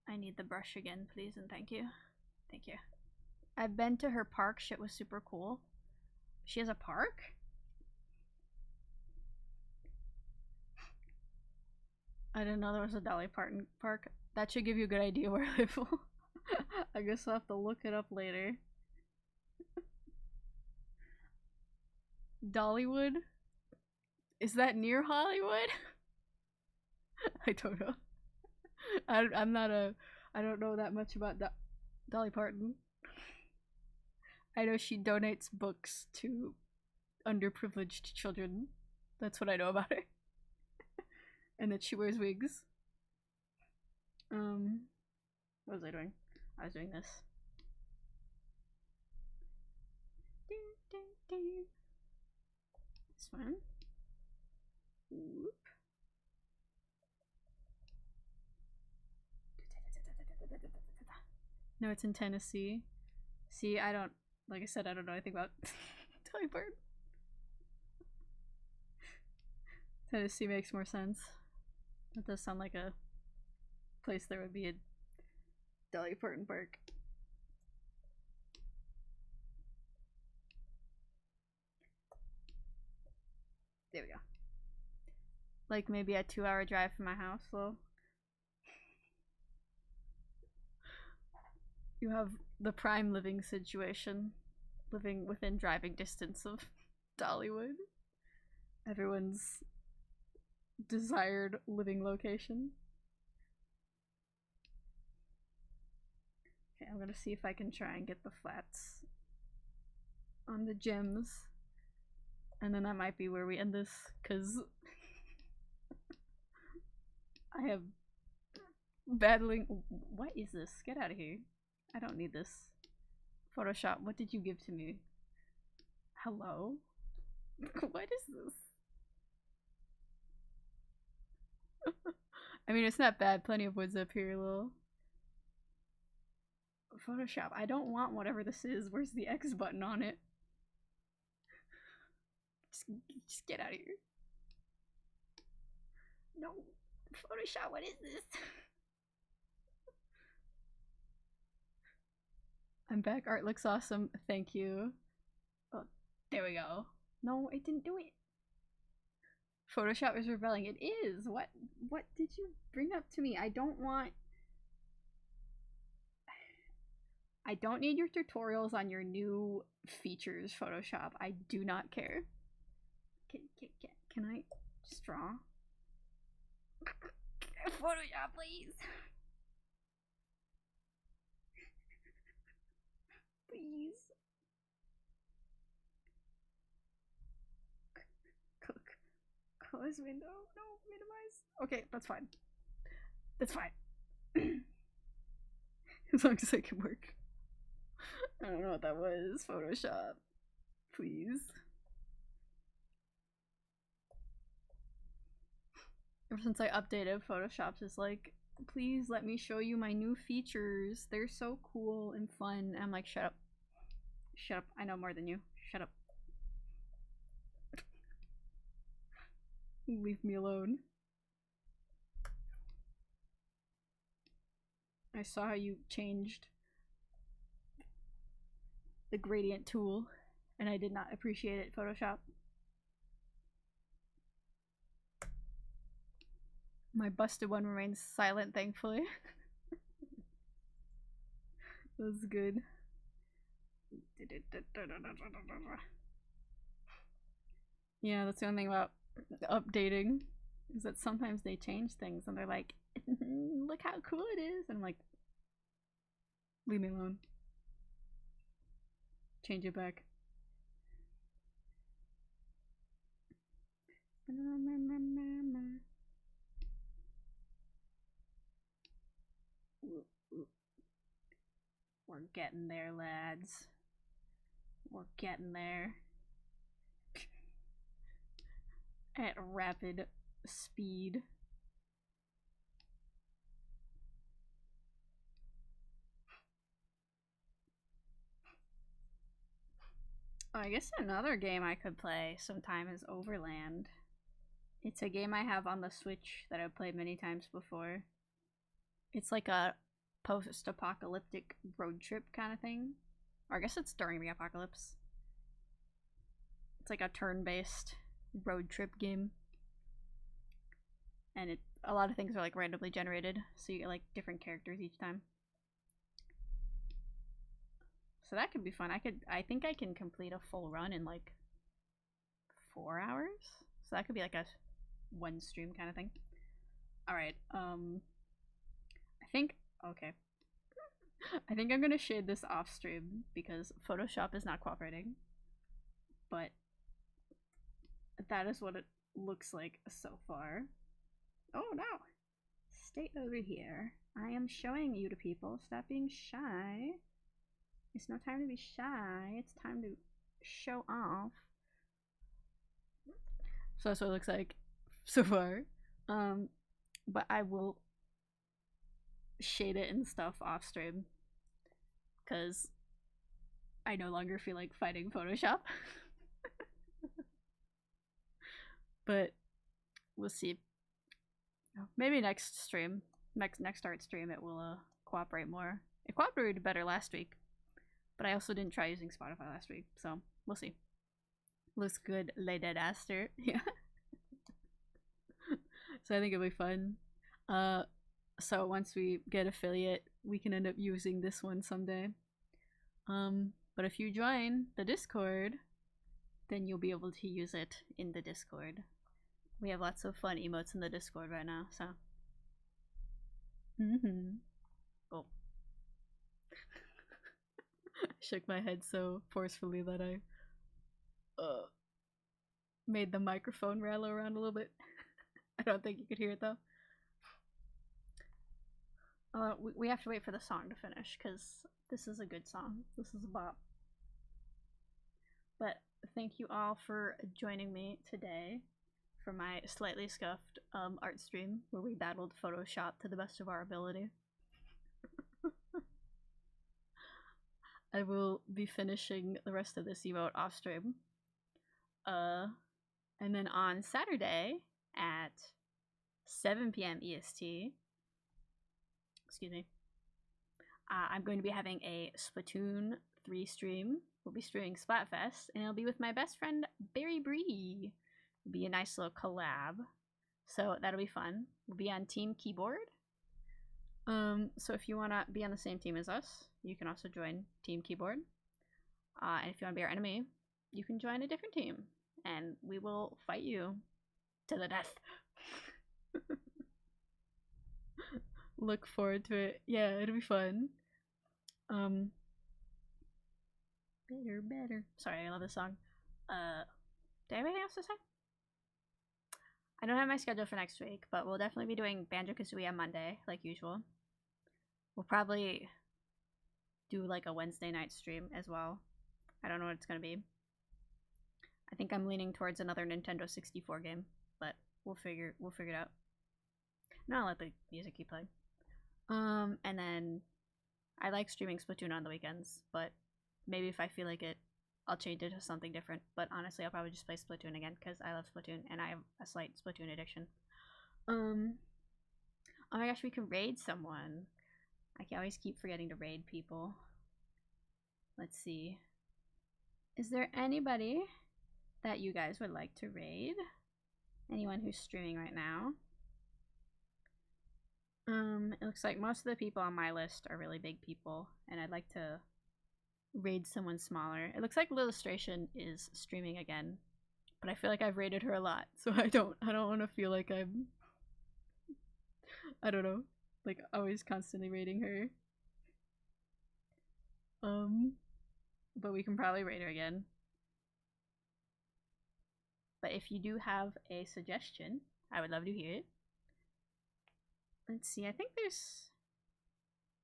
I need the brush again, please, and thank you. Thank you. I've been to her park. Shit was super cool. She has a park? I didn't know there was a Dolly Parton park. That should give you a good idea where I live. I guess I'll have to look it up later. Dollywood? Is that near Hollywood? I don't know. I'm not a. I don't know that much about Dolly Parton. I know she donates books to underprivileged children. That's what I know about her. And that she wears wigs. What was I doing? I was doing this. This one. Whoop. No, it's in Tennessee. See, I don't, like I said, I don't know anything about Dolly Parton. Tennessee makes more sense. That does sound like a place there would be a Dolly Parton park. There we go. Like maybe a 2-hour drive from my house, though. You have the prime living situation, living within driving distance of Dollywood. Everyone's desired living location. Okay, I'm gonna see if I can try and get the flats on the gems. And then that might be where we end this, because I have battling. What is this? Get out of here. I don't need this. Photoshop, what did you give to me? Hello? What is this? I mean, it's not bad. Plenty of woods up here, little. Photoshop, I don't want whatever this is. Where's the X button on it? Just get out of here. No. Photoshop, what is this? I'm back. Art looks awesome. Thank you. Oh, there we go. No, it didn't do it. Photoshop is rebelling. It is. What did you bring up to me? I don't need your tutorials on your new features, Photoshop. I do not care. Can I just draw? Photoshop, please. Please. Close window. No, minimize. Okay, that's fine. That's fine. As long as I can work. I don't know what that was. Photoshop. Please. Ever since I updated, Photoshop is like, please let me show you my new features. They're so cool and fun. I'm like, shut up. Shut up. I know more than you. Shut up. Leave me alone. I saw how you changed the gradient tool, and I did not appreciate it, Photoshop. My busted one remains silent, thankfully. That's good. Yeah, that's the only thing about updating, is that sometimes they change things and they're like, look how cool it is, and I'm like, leave me alone. Change it back. We're getting there, lads. We're getting there. At rapid speed. I guess another game I could play sometime is Overland. It's a game I have on the Switch that I've played many times before. It's like a post-apocalyptic road trip kind of thing. Or I guess it's during the apocalypse. It's like a turn-based road trip game. And a lot of things are like randomly generated, so you get like different characters each time. So that could be fun. I think I can complete a full run in like 4 hours. So that could be like a one stream kind of thing. Alright, I think I'm gonna shade this off stream because Photoshop is not cooperating. But that is what it looks like so far. Oh no! Stay over here. I am showing you to people. Stop being shy. It's no time to be shy. It's time to show off. So that's what it looks like so far. But I will shade it and stuff off stream because I no longer feel like fighting Photoshop. But we'll see. Maybe next stream, next art stream, it will cooperate more. It cooperated better last week, but I also didn't try using Spotify last week, so we'll see. Looks good, Lady Aster. Yeah. So I think it'll be fun. So once we get affiliate, we can end up using this one someday. But if you join the Discord, then you'll be able to use it in the Discord. We have lots of fun emotes in the Discord right now, so. Oh. I shook my head so forcefully that I made the microphone rattle around a little bit. I don't think you could hear it though. We have to wait for the song to finish because this is a good song. This is a bop. But thank you all for joining me today for my slightly scuffed art stream where we battled Photoshop to the best of our ability. I will be finishing the rest of this emote off stream. And then on Saturday at 7 p.m. EST, excuse me, I'm going to be having a Splatoon 3 stream. We'll be streaming Splatfest, and it'll be with my best friend, Berry Bree. It'll be a nice little collab. So that'll be fun. We'll be on Team Keyboard. So if you want to be on the same team as us, you can also join Team Keyboard. And if you want to be our enemy, you can join a different team. And we will fight you to the death. Look forward to it. Yeah, it'll be fun. Better. Sorry, I love this song. Do I have anything else to say? I don't have my schedule for next week, but we'll definitely be doing Banjo-Kazooie on Monday, like usual. We'll probably do like a Wednesday night stream as well. I don't know what it's gonna be. I think I'm leaning towards another Nintendo 64 game, but we'll figure it out. No, I'll let the music keep playing. And then I like streaming Splatoon on the weekends, but maybe if I feel like it, I'll change it to something different. But honestly, I'll probably just play Splatoon again because I love Splatoon and I have a slight Splatoon addiction. Oh my gosh, we can raid someone. I can always keep forgetting to raid people. Let's see. Is there anybody that you guys would like to raid? Anyone who's streaming right now? It looks like most of the people on my list are really big people, and I'd like to raid someone smaller. It looks like Lillustration is streaming again, but I feel like I've raided her a lot, so I don't want to feel like I don't know, like always constantly raiding her. But we can probably raid her again. But if you do have a suggestion, I would love to hear it. Let's see, I think there's...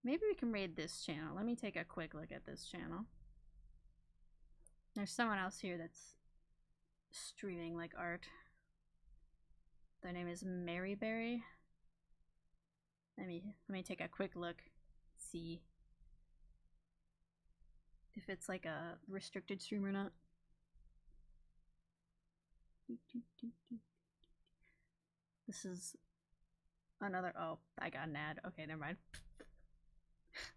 Maybe we can raid this channel. Let me take a quick look at this channel. There's someone else here that's streaming like art. Their name is Maryberry. Let me take a quick look. See if it's like a restricted stream or not. This is another... Oh, I got an ad. Okay, never mind.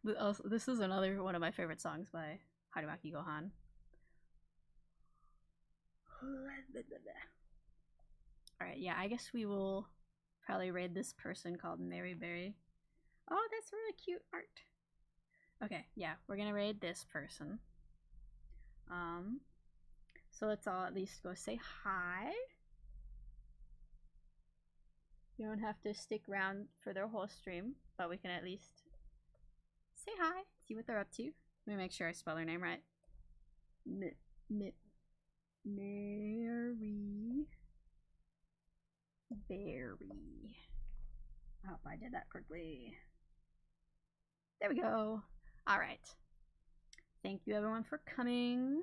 This is another one of my favorite songs by Harumaki Gohan. Alright, yeah, I guess we will probably raid this person called Maryberry. Oh, that's really cute art. Okay, yeah, we're gonna raid this person. So let's all at least go say hi. You don't have to stick around for their whole stream, but we can at least say hi, see what they're up to. Let me make sure I spell their name right. Mary Berry. I hope I did that correctly. There we go. Alright. Thank you everyone for coming.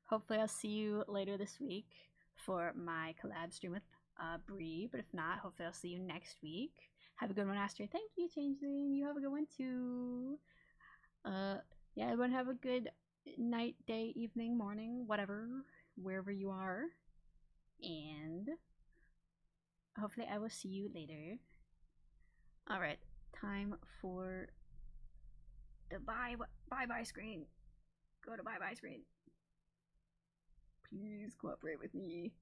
Hopefully I'll see you later this week for my collab stream with Bree. But if not, hopefully I'll see you next week. Have a good one, Aster. Thank you, Changeling. You have a good one too. Yeah, everyone have a good night, day, evening, morning, whatever, wherever you are. And hopefully I will see you later. Alright, time for the bye-bye screen. Go to bye-bye screen. Please cooperate with me.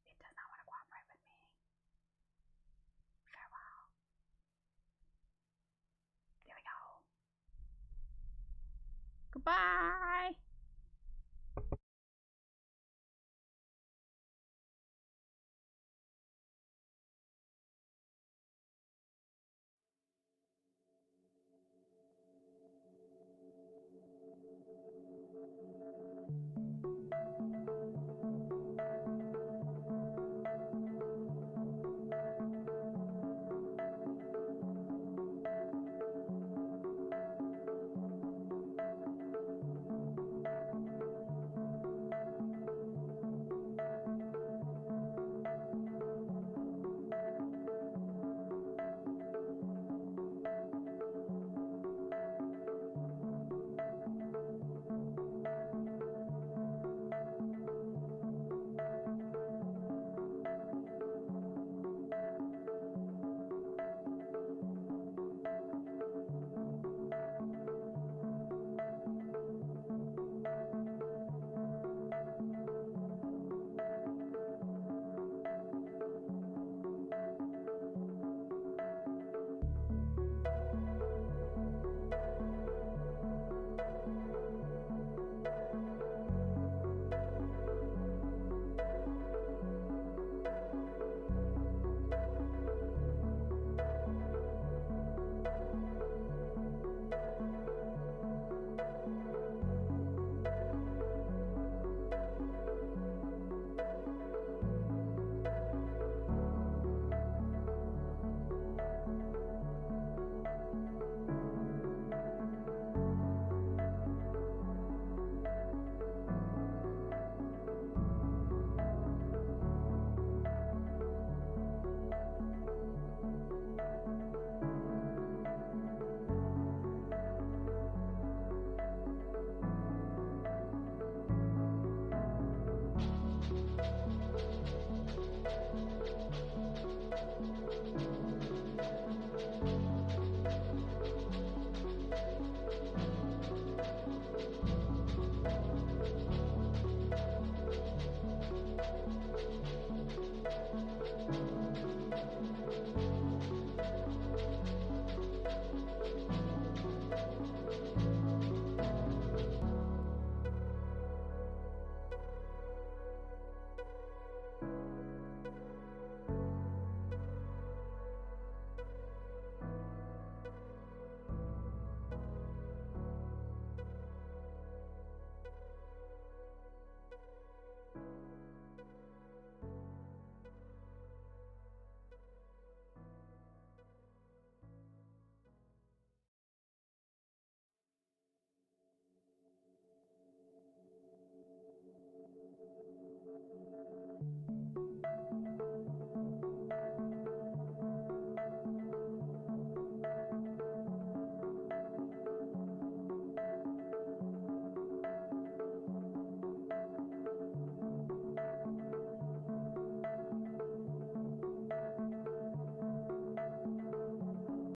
It does not want to cooperate with me. Farewell. There we go. Goodbye.